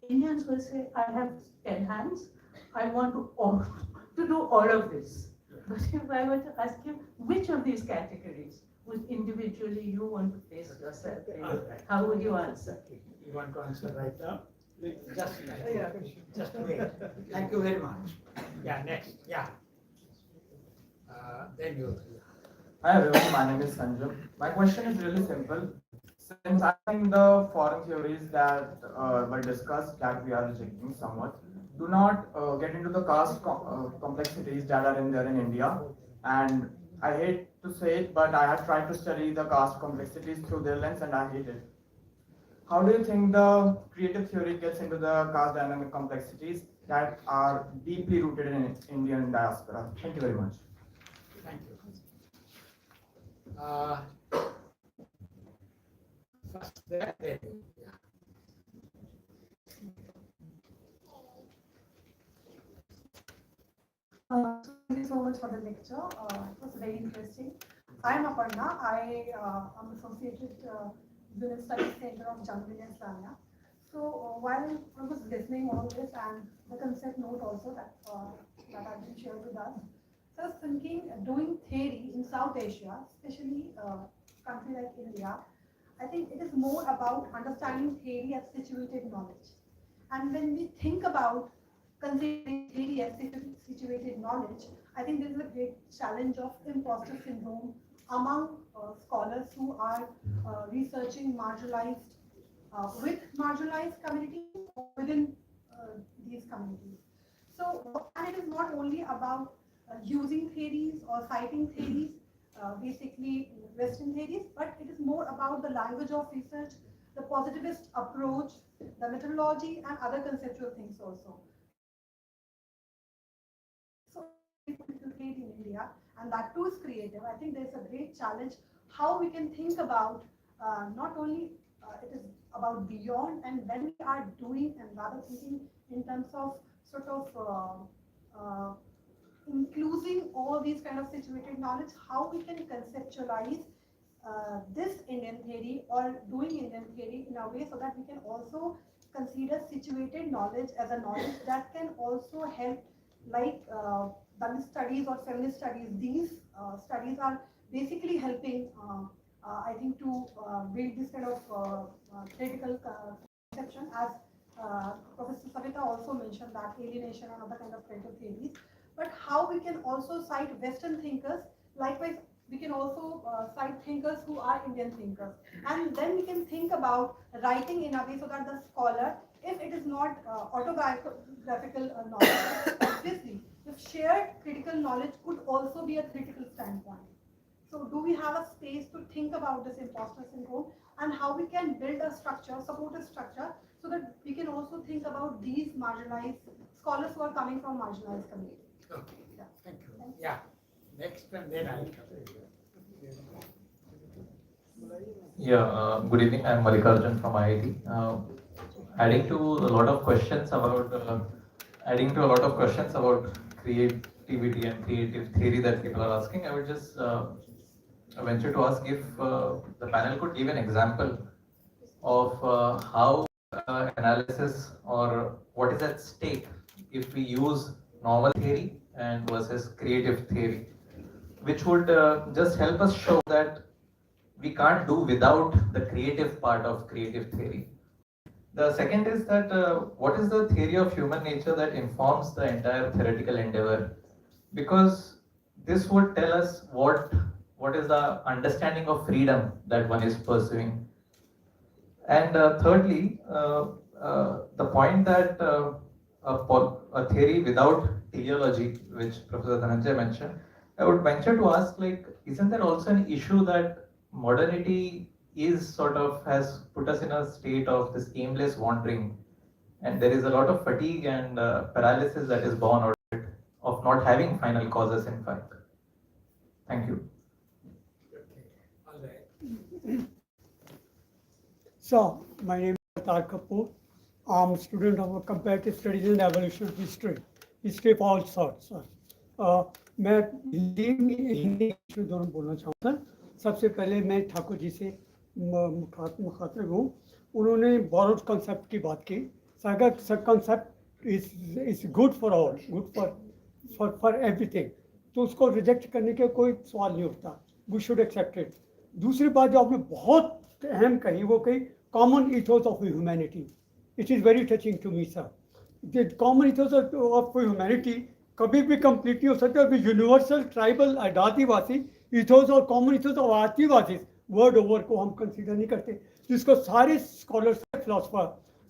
Indians will say, I have 10 hands, I want to do all of this. But if I were to ask you, which of these categories would individually you want to place yourself in, how would you answer? You want to answer right now? Just wait. Thank you very much. Yeah, next. Yeah. Then you. Hi everyone, my name is Sanjay. My question is really simple. Since I think the foreign theories that were discussed that we are rejecting somewhat do not get into the complexities that are in there in India, and I hate to say it, but I have tried to study the caste complexities through their lens, and I hate it. how do you think the creative theory gets into the caste dynamic complexities that are deeply rooted in Indian diaspora? Thank you very much. Thank you. First, there, yeah. Thank you so much for the lecture. It was very interesting. I am Aparna. I am associated with the Studies Center of Jungle and Islamia. So while I was listening all this and the concept note also that has been shared with us, so I was thinking doing theory in South Asia, especially country like India, I think it is more about understanding theory as situated knowledge. And when we think about considering theory as situated knowledge, I think there is a great challenge of imposter syndrome among scholars who are researching marginalized with marginalized communities or within these communities. So, and it is not only about using theories or citing theories, basically Western theories, but it is more about the language of research, the positivist approach, the methodology, and other conceptual things also. So, political theory in India, and that too is creative. I think there's a great challenge how we can think about not only it is about beyond, and when we are doing and rather thinking in terms of sort of including all these kind of situated knowledge, how we can conceptualize this Indian theory or doing Indian theory in a way so that we can also consider situated knowledge as a knowledge that can also help, like Dalit studies or feminist studies. These studies are basically helping, I think, to build this kind of theoretical conception, as Professor Savita also mentioned, that alienation and other kind of creative theories. But how we can also cite Western thinkers, likewise we can also cite thinkers who are Indian thinkers. And then we can think about writing in a way so that the scholar, if it is not autobiographical knowledge, obviously, if shared critical knowledge could also be a critical standpoint. So do we have a space to think about this imposter syndrome and how we can build a structure, supportive structure, so that we can also think about these marginalized scholars who are coming from marginalized communities. Okay, yeah, thank you. Yeah, next and then I'll come. Good evening. I'm Mallikarjun from IIT. Adding to a lot of questions about creativity and creative theory that people are asking, I would just venture to ask if the panel could give an example of how analysis or what is at stake if we use normal theory and versus creative theory, which would just help us show that we can't do without the creative part of creative theory. The second is that what is the theory of human nature that informs the entire theoretical endeavor? Because this would tell us what is the understanding of freedom that one is pursuing. And thirdly, the point that a theory without teleology, which Professor Dhananjay mentioned, I would venture to ask, like, isn't there also an issue that modernity is sort of has put us in a state of this aimless wandering, and there is a lot of fatigue and paralysis that is born out of it, of not having final causes, in fact. Thank you. Okay, all right. So, my name is Atar Kapoor. I'm a student of comparative studies and evolution history of all sorts. मैं हिंदी दोनों बोलना चाहूँगा। सबसे पहले मैं ठाकुर जी से मुखातिब हूँ। उन्होंने borrowed concept की बात की। अगर concept is good for all, good for everything, तो उसको reject करने का कोई सवाल नहीं उठता. We should accept it. दूसरी बात जो आपने बहुत अहम कही वो कही common ethos of humanity. It is very touching to me, sir. The common ethos of humanity कभी भी कंप्लीट नहीं हो सकता. अभी यूनिवर्सल ट्राइबल आदिवासी ethos और common ethos of Adivasi word over को हम कंसीडर नहीं करते, जिसको सारे स्कॉलर्स फिलोसफर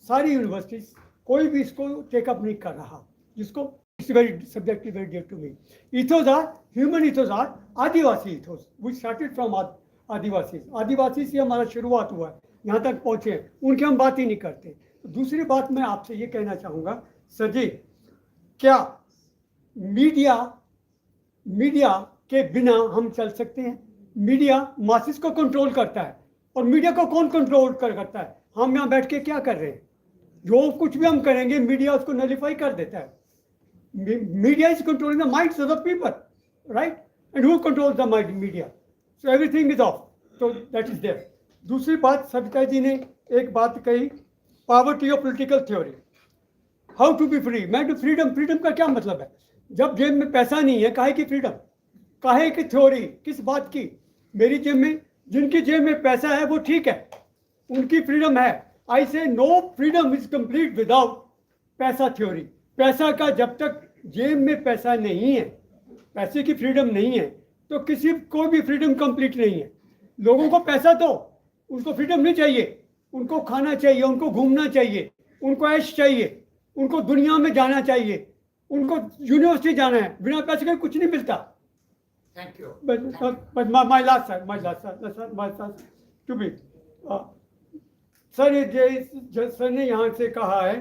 सारी यूनिवर्सिटीज कोई भी इसको टेकअप नहीं कर रहा, जिसको it's very subjective, very dear to me. ethos are human ethos are adivasi ethos. We started from adivasi से हमारा शुरुआत हुआ है. यहाँ तक पहुँचे हैं, उनकी हम बात ही नहीं करते। तो दूसरी बात मैं आपसे ये कहना चाहूँगा सर जी, क्या मीडिया के बिना हम चल सकते हैं? मीडिया मासिस को कंट्रोल करता है, और मीडिया को कौन कंट्रोल करता है? हम यहाँ बैठ के क्या कर रहे हैं? जो कुछ भी हम करेंगे मीडिया उसको नलीफाई कर देता है। Media is controlling the minds of the people, right? And who controls the mind? Media. So everything is off, तो दैट इज देयर। दूसरी बात, सविता जी ने एक बात कही, poverty of political theory, how to be free. मैं फ्रीडम का क्या मतलब है? जब जेब में पैसा नहीं है, काहे की फ्रीडम, काहे की थ्योरी, किस बात की? मेरी जेब में, जिनकी जेब में पैसा है वो ठीक है, उनकी फ्रीडम है। I say no freedom is complete without पैसा थ्योरी। पैसा का जब तक जेब में पैसा नहीं है, पैसे की फ्रीडम नहीं है, तो किसी को भी फ्रीडम कंप्लीट नहीं है। लोगों को पैसा दो, उनको फ्रीडम नहीं चाहिए, उनको खाना चाहिए, उनको घूमना चाहिए, उनको ऐश चाहिए, उनको दुनिया में जाना चाहिए, उनको यूनिवर्सिटी जाना है, बिना पैसे के कुछ नहीं मिलता। Thank you. But my last sir, to be, sir, sir ने यहाँ से कहा है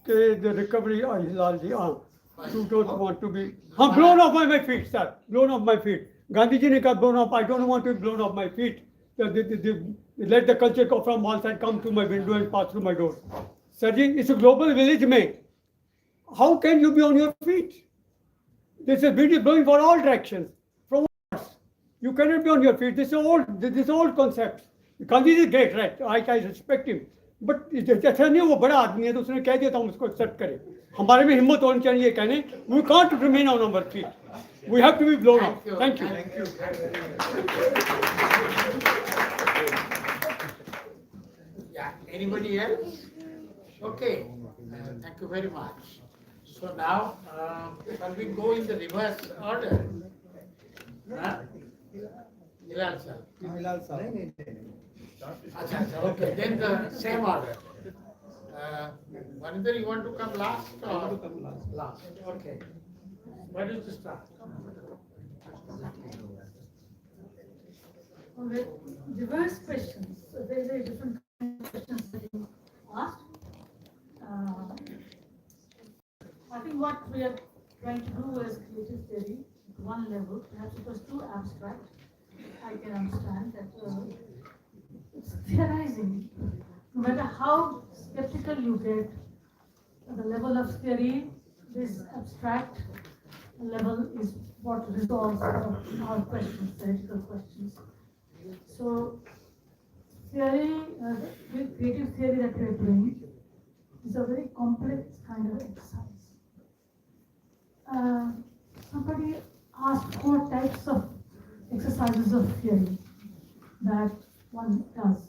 कि the recovery, Hilal ji, you don't want to be, blown off my feet, sir, blown off my feet. Gandhi ji ने कहा blown off, I don't want to be blown off my feet. Let the culture go from all sides come to my window and pass through my door. Sir जी, इस global village में, how can you be on your feet? This is wind is blowing for all directions, from all. You cannot be on your feet. This is old concept. Gandhi is great, right? I respect him. But ऐसा नहीं, वो बड़ा आदमी है तो उसने कह दिया था हम उसको एक्सेप्ट करें। हमारे में हिम्मत होनी चाहिए कहने, we can't remain on our feet. We have to be blown up. Thank you. Yeah, anybody else? Okay, thank you very much. So now, shall we go in the reverse order? Huh? Hilal sir. Acha, okay, then the same order. Maninder, you want to come last or? Last, okay. Why don't you start? On the reverse questions, so there are different questions that you asked. I think what we are trying to do is creative theory at one level. Perhaps it was too abstract. I can understand that it's theorizing. No matter how skeptical you get, at the level of theory, this abstract level is what resolves our questions, theoretical questions. So, theory, creative theory that we are doing is a very complex kind of exercise. Somebody asked 4 types of exercises of theory that one does.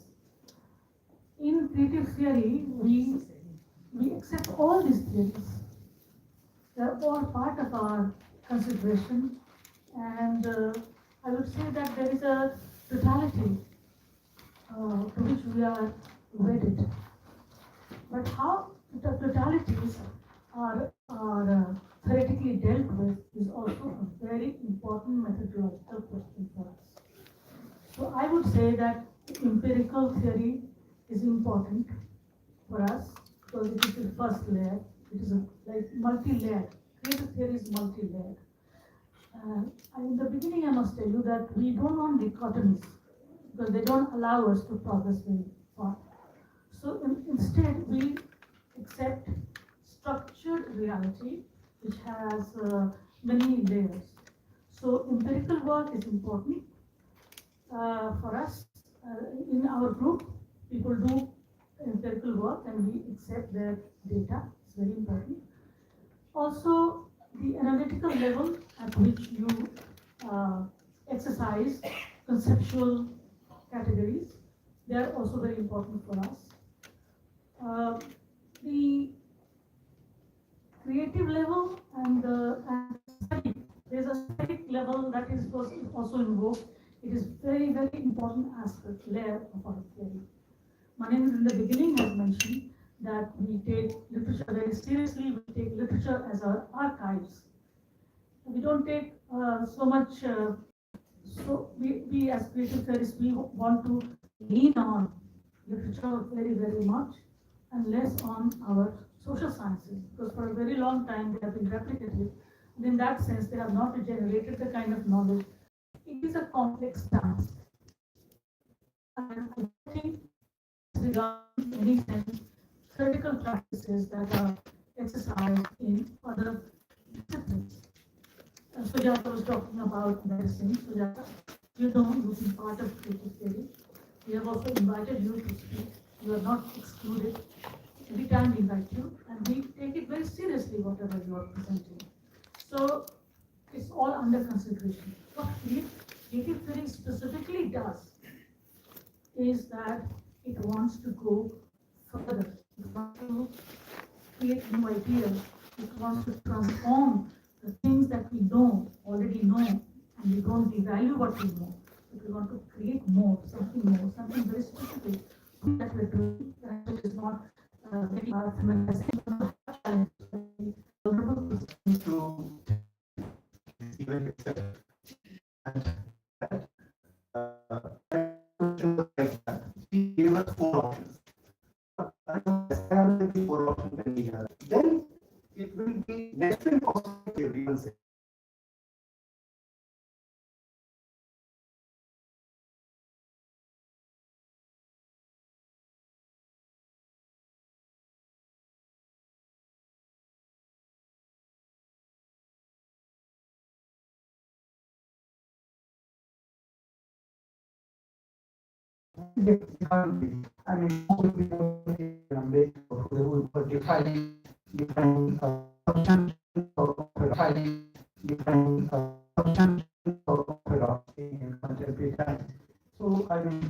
In creative theory, we accept all these theories. They are all part of our consideration, and I would say that there is a totality to which we are wedded. But how the totalities are theoretically dealt with is also a very important methodological question for us. So I would say that empirical theory is important for us because it is the first layer. It is like multi-layered. Creative theory is multi-layered. In the beginning, I must tell you that we don't want dichotomies because they don't allow us to progress very far. So instead, we accept structured reality which has many layers. So empirical work is important for us. In our group, people do empirical work and we accept their data. It's very important. Also, the analytical level at which you exercise conceptual categories, they are also very important for us. The creative level and there's a static level that is also involved. It is very, very important aspect, layer of our theory. Maninder in the beginning has mentioned that we take literature very seriously, we take literature as our archives. We don't take so much, so we as creative theorists, we want to lean on literature very, very much and less on our social sciences, because for a very long time they have been replicated. And in that sense, they have not generated the kind of knowledge. It is a complex task. And I think, regarding any sense, theoretical practices that are exercised in other disciplines. Sujata was talking about medicine. Sujata, you've been part of creative theory. We have also invited you to speak. You are not excluded. Every time we invite you, and we take it very seriously, whatever you are presenting. So it's all under consideration. What creative theory specifically does is that it wants to go further. It wants to create new ideas. It wants to transform the things that we already know, and we don't devalue what we know, but we want to create more, something very specific that we're doing, that is not very familiar. To even accept and he gave us four options. Four options when we have. Then it will be next to impossible to everyone say. I mean, defining orthodoxy in contemporary time. So, I mean,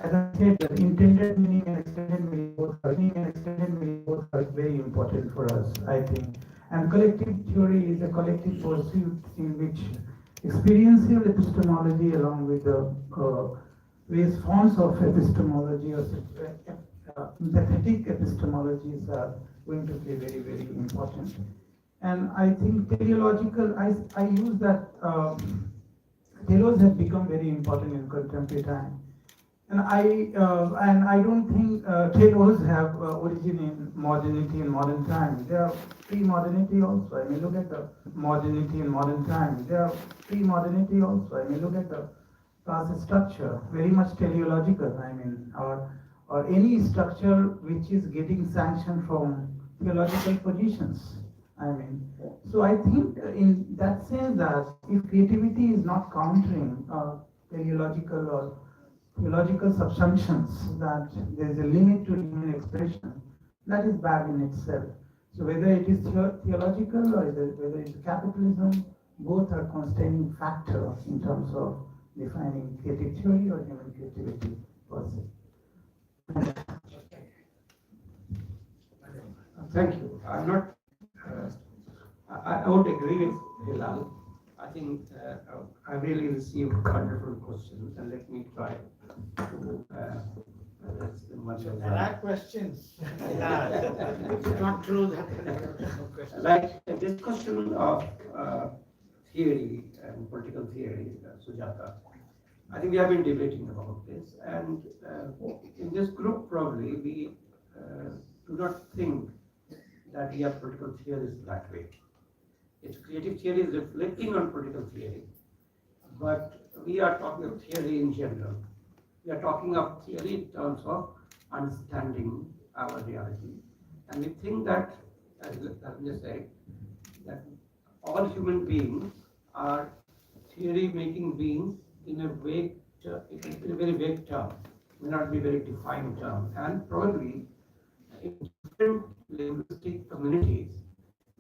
as I said, the intended meaning and extended meaning both are very important for us, I think. And collective theory is a collective pursuit in which experiential epistemology, along with the various forms of epistemology or empathetic epistemologies, are going to play very, very important. And I think teleological, I use that, telos have become very important in contemporary time. And I don't think telos have origin in modernity in modern times. They are pre-modernity also. I mean, look at the modernity in modern times. They are pre-modernity also. I mean, look at the class structure, very much teleological. I mean, or any structure which is getting sanction from theological positions. I mean, so I think in that sense that if creativity is not countering teleological or theological subsumptions, that there is a limit to human expression, that is bad in itself. So whether it is theological or whether it is capitalism, both are constraining factors in terms of defining creative theory or human creativity per se. Thank you. I'm not, I would agree with Hilal. I think I really received wonderful questions, and let me try to address them one by one. There are questions. It's not true that there are no questions. Like a discussion of theory and political theory, Sujata. I think we have been debating about this, and in this group probably we do not think that we are political theorists that way. It's creative theory is reflecting on political theory, but we are talking of theory in general. We are talking of theory in terms of understanding our reality, and we think that, as Lavanya said, that all human beings are theory-making beings in a vague, in a very vague term, may not be very defined term, and probably in different linguistic communities,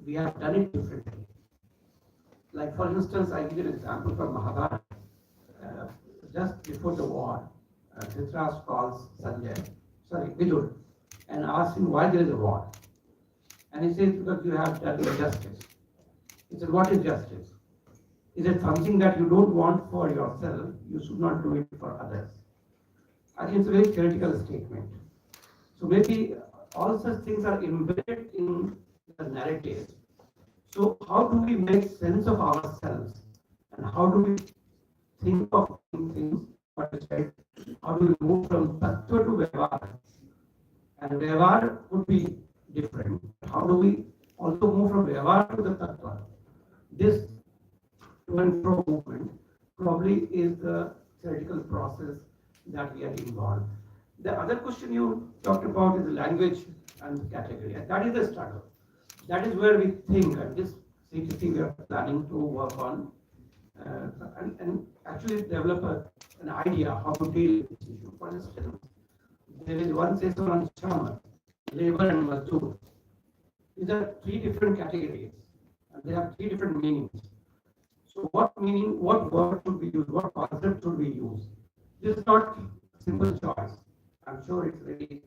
we have done it differently. Like for instance, I give you an example from Mahabharata. Just before the war, Dhritarashtra calls Vidur, and asks him why there is a war. And he says, because you have done injustice. He said, what is justice? Is it something that you don't want for yourself? You should not do it for others. I think it's a very theoretical statement. So maybe all such things are embedded in the narrative. So how do we make sense of ourselves, and how do we think of things what is right, how do we move from tattva to vyavahar? And vyavahar could be different. How do we also move from vyavahar to the tattva? This to and fro movement probably is the theoretical process that we are involved. The other question you talked about is language and category, and that is the struggle. That is where we think, and this CTC we are planning to work on, and actually develop an idea how to deal with this issue. For instance, there is one session on Shama, labor and Mazdoor. These are three different categories, and they have three different meanings. So what meaning, what word should we use, what concept should we use? This is not a simple choice. I'm sure it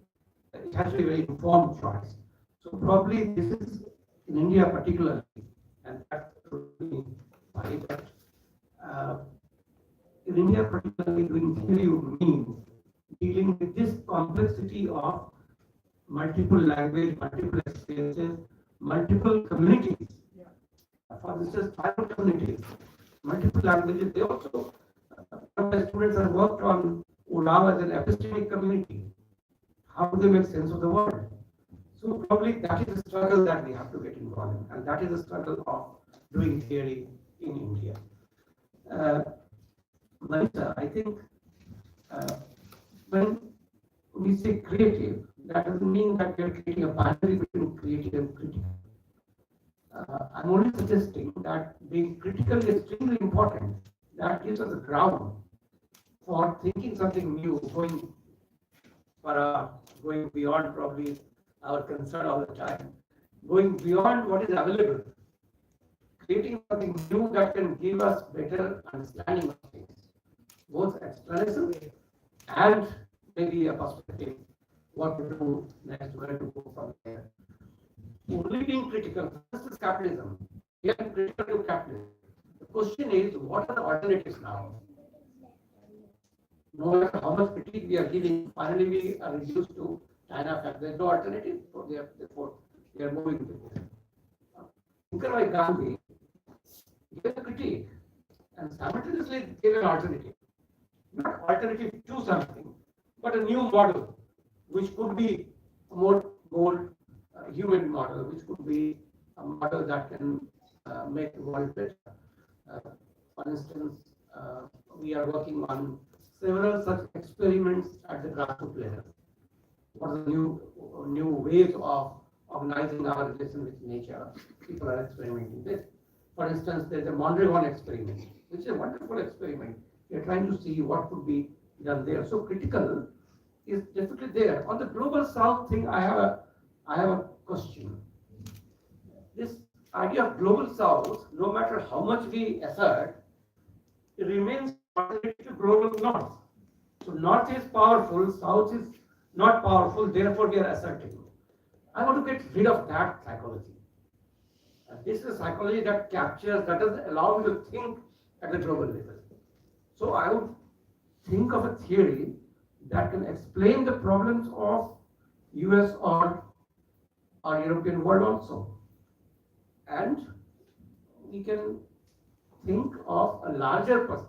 has to be a very informed choice. So probably this is in India particularly, and that should be why that in India particularly doing theory would mean dealing with this complexity of multiple language, multiple experiences, multiple communities. For instance, tribal communities, multiple languages. They also, my students have worked on Ulav as an epistemic community. How do they make sense of the world? So probably that is the struggle that we have to get involved in, and that is the struggle of doing theory in India. Marisa, I think when we say creative, that doesn't mean that we are creating a boundary between creative and critical. I'm only suggesting that being critical is extremely important. That gives us a ground for thinking something new, going beyond probably our concern all the time, going beyond what is available, creating something new that can give us better understanding of things, both externalism and maybe a perspective, what to do next, where to go from there. Only being critical, this is capitalism. We are critical to capitalism. The question is, what are the alternatives now? No matter how much critique we are giving, finally we are reduced to China fact. There is no alternative, so therefore they are moving with it. Thinker like Gandhi gave a critique and simultaneously gave an alternative. Not alternative to something, but a new model, which could be a more human model, which could be a model that can make the world better. For instance, we are working on several such experiments at the grassroots level. What are the new ways of organizing our relation with nature? People are experimenting with. For instance, there's a Mondrian experiment, which is a wonderful experiment. We are trying to see what could be done there. So critical is definitely there. On the global south thing, I have a question. This idea of global south, no matter how much we assert, it remains contrary to global north. So north is powerful, south is not powerful, therefore we are asserting. I want to get rid of that psychology. This is a psychology that captures, that doesn't allow me to think at the global level. So I would think of a theory that can explain the problems of US or European world also. And we can think of a larger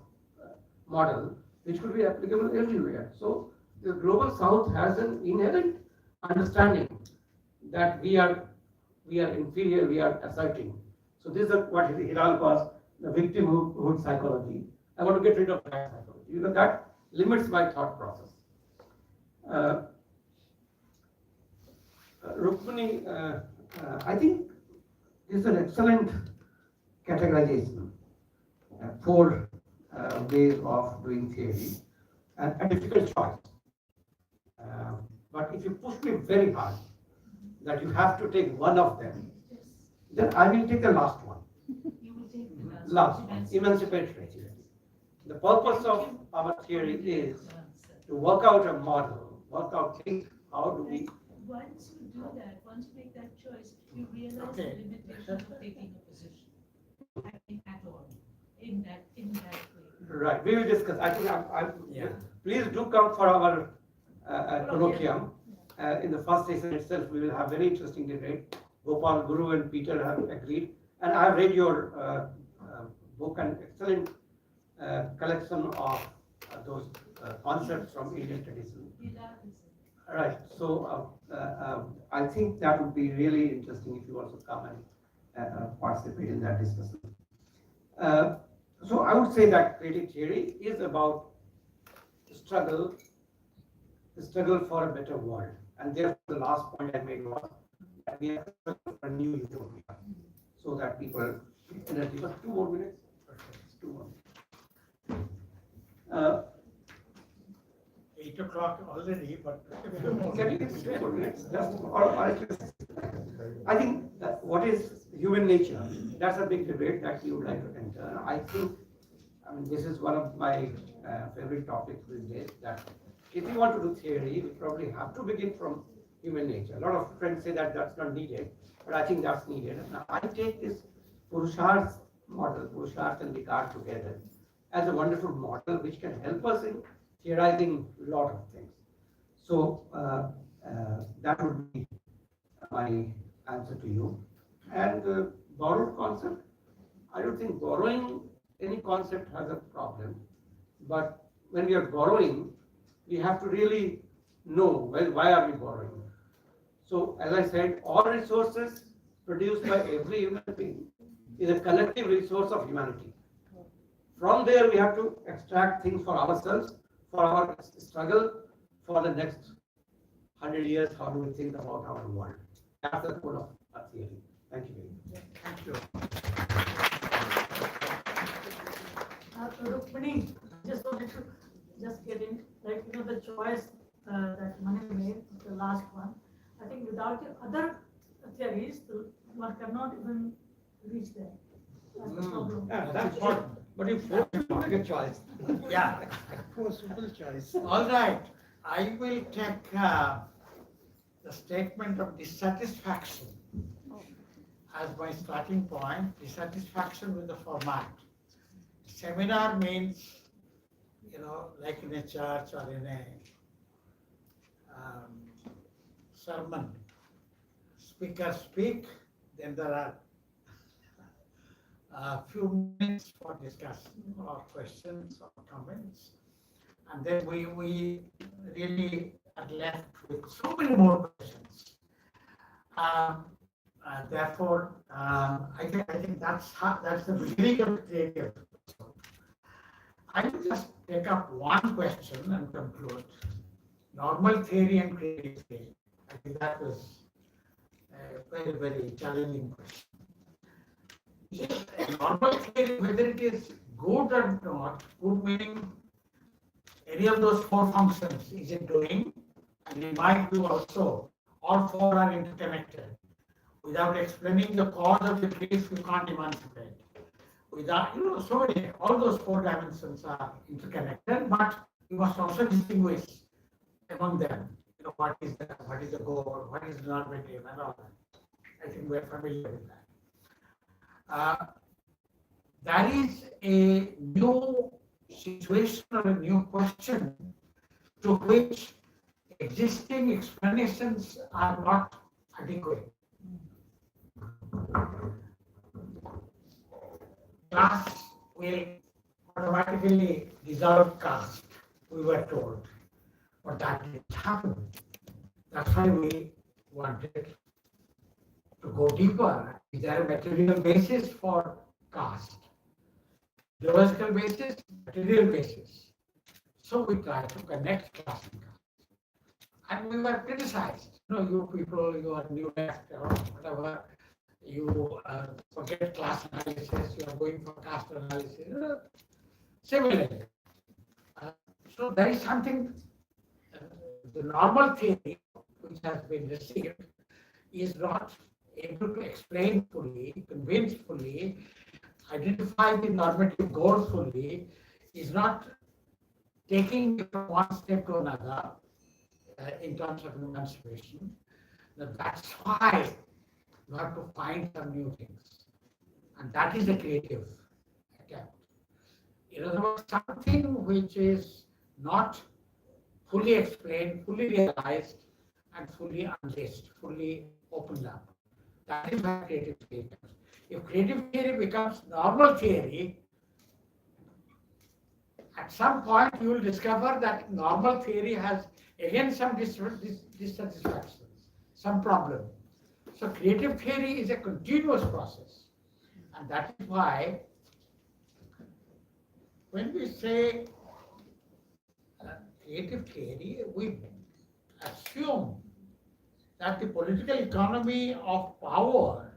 model which could be applicable everywhere. So the global south has an inherent understanding that we are inferior, we are asserting. So this is what Hiral calls the victimhood psychology. I want to get rid of that psychology. That limits my thought process. Rukmini, I think this is an excellent categorization. Four ways of doing theory, and a difficult choice. But if you push me very hard that you have to take one of them, then I will take the last one. You will take the Last one, emancipatory theory. The purpose of our theory is to work out a model, how do we. Once you do that, once you make that choice, you realize the limitation of taking a position. I think at all, in that way. Right, we will discuss. I think please do come for our colloquium. In the first session itself, we will have very interesting debate. Gopal, Guru, and Peter have agreed, and I have read your book, an excellent collection of those concepts from Indian tradition. Right, so I think that would be really interesting if you also come and participate in that discussion. So I would say that creative theory is about struggle, the struggle for a better world. And therefore, the last point I made was that we have to struggle for a new utopia, so that people get energy. But 2 more minutes. Two more. 8 o'clock already, but. Can you give me 2 more minutes? I think that what is human nature? That's a big debate that you would like to enter. I think, I mean, this is one of my favorite topics these days. That if you want to do theory, we probably have to begin from human nature. A lot of friends say that that's not needed, but I think that's needed. Now, I take this Purusharth model, Purusharth and Descartes together, as a wonderful model which can help us in theorizing a lot of things. So that would be my answer to you. And borrowed concept, I don't think borrowing any concept has a problem, but when we are borrowing, we have to really know, well, why are we borrowing? So as I said, all resources produced by every human being is a collective resource of humanity. From there, we have to extract things for ourselves, for our struggle, for the next 100 years. How do we think about our world? That's the goal of our theory. Thank you very much. Thank you. Rukmini, just wanted to just get in, like, the choice that Mani made, the last one. I think without the other theories, one cannot even reach there. That's the problem. Yeah, that's important. But you force him to make a choice. Yeah. Forcible choice. All right, I will take the statement of dissatisfaction as my starting point, dissatisfaction with the format. Seminar means, like in a church or in a sermon, speakers speak, then there are a few minutes for discussion or questions or comments. And then we really are left with so many more questions. Therefore, I think that's the beginning of creative. I will just take up one question and conclude. Normal theory and creative theory. I think that was a very, very challenging question. Yes, normal theory, whether it is good or not, good meaning any of those four functions is it doing, and in my view also, all four are interconnected. Without explaining the cause of the case, you can't emancipate. Without, so many, all those four dimensions are interconnected, but you must also distinguish among them. What is the goal, what is the normative, and all that. I think we're familiar with that. That is a new situation or a new question to which existing explanations are not adequate. Class will automatically dissolve caste, we were told. But that didn't happen. That's why we wanted to go deeper. Is there a material basis for caste? Theological basis, material basis. So we tried to connect class and caste. And we were criticized. You people, you are new left or whatever. You forget class analysis, you are going for caste analysis. Similarly. So there is something, the normal theory which has been received is not able to explain fully, convince fully, identify the normative goals fully, is not taking it from one step to another in terms of emancipation. That's why you have to find some new things. And that is a creative attempt. In other words, something which is not fully explained, fully realized, and fully unleashed, fully opened up. That is why creative theory comes. If creative theory becomes normal theory, at at some point you will discover that normal theory has again some dissatisfactions, some problem. So creative theory is a continuous process. And that is why when we say creative theory, we assume that the political economy of power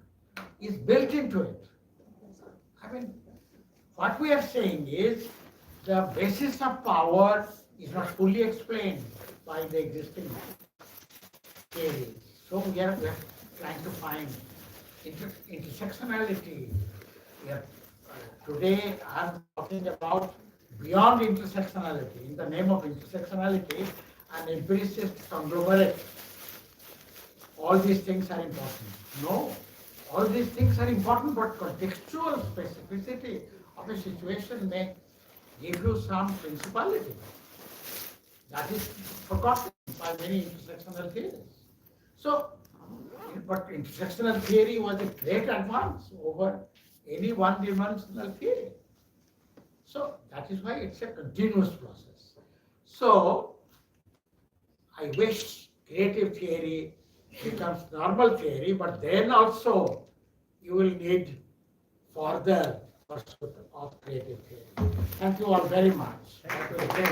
is built into it. I mean, what we are saying is the basis of power is not fully explained by the existing theories. So we are trying to find intersectionality. Today I'm talking about beyond intersectionality. In the name of intersectionality, an empiricist conglomerate. All these things are important. No, all these things are important, but contextual specificity of a situation may give you some principality. That is forgotten by many intersectional theories. So, but intersectional theory was a great advance over any one-dimensional theory. So that is why it's a continuous process. So I wish creative theory becomes normal theory, but then also you will need further pursuit of creative theory. Thank you all very much. Have a good day.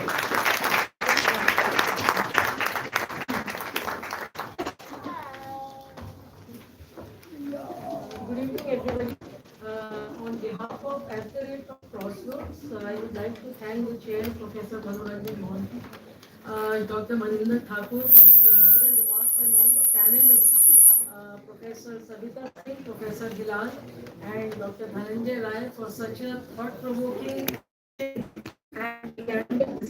Good evening, everybody. On behalf of At the Rate of Crossroads, I would like to thank the chair, Professor Manoranjan Mohanty, Dr. Maninder Thakur for his inaugural remarks, and all the panelists, Professor Savita Singh, Professor Gilal, and Dr. Dhananjay Rai for such a thought-provoking and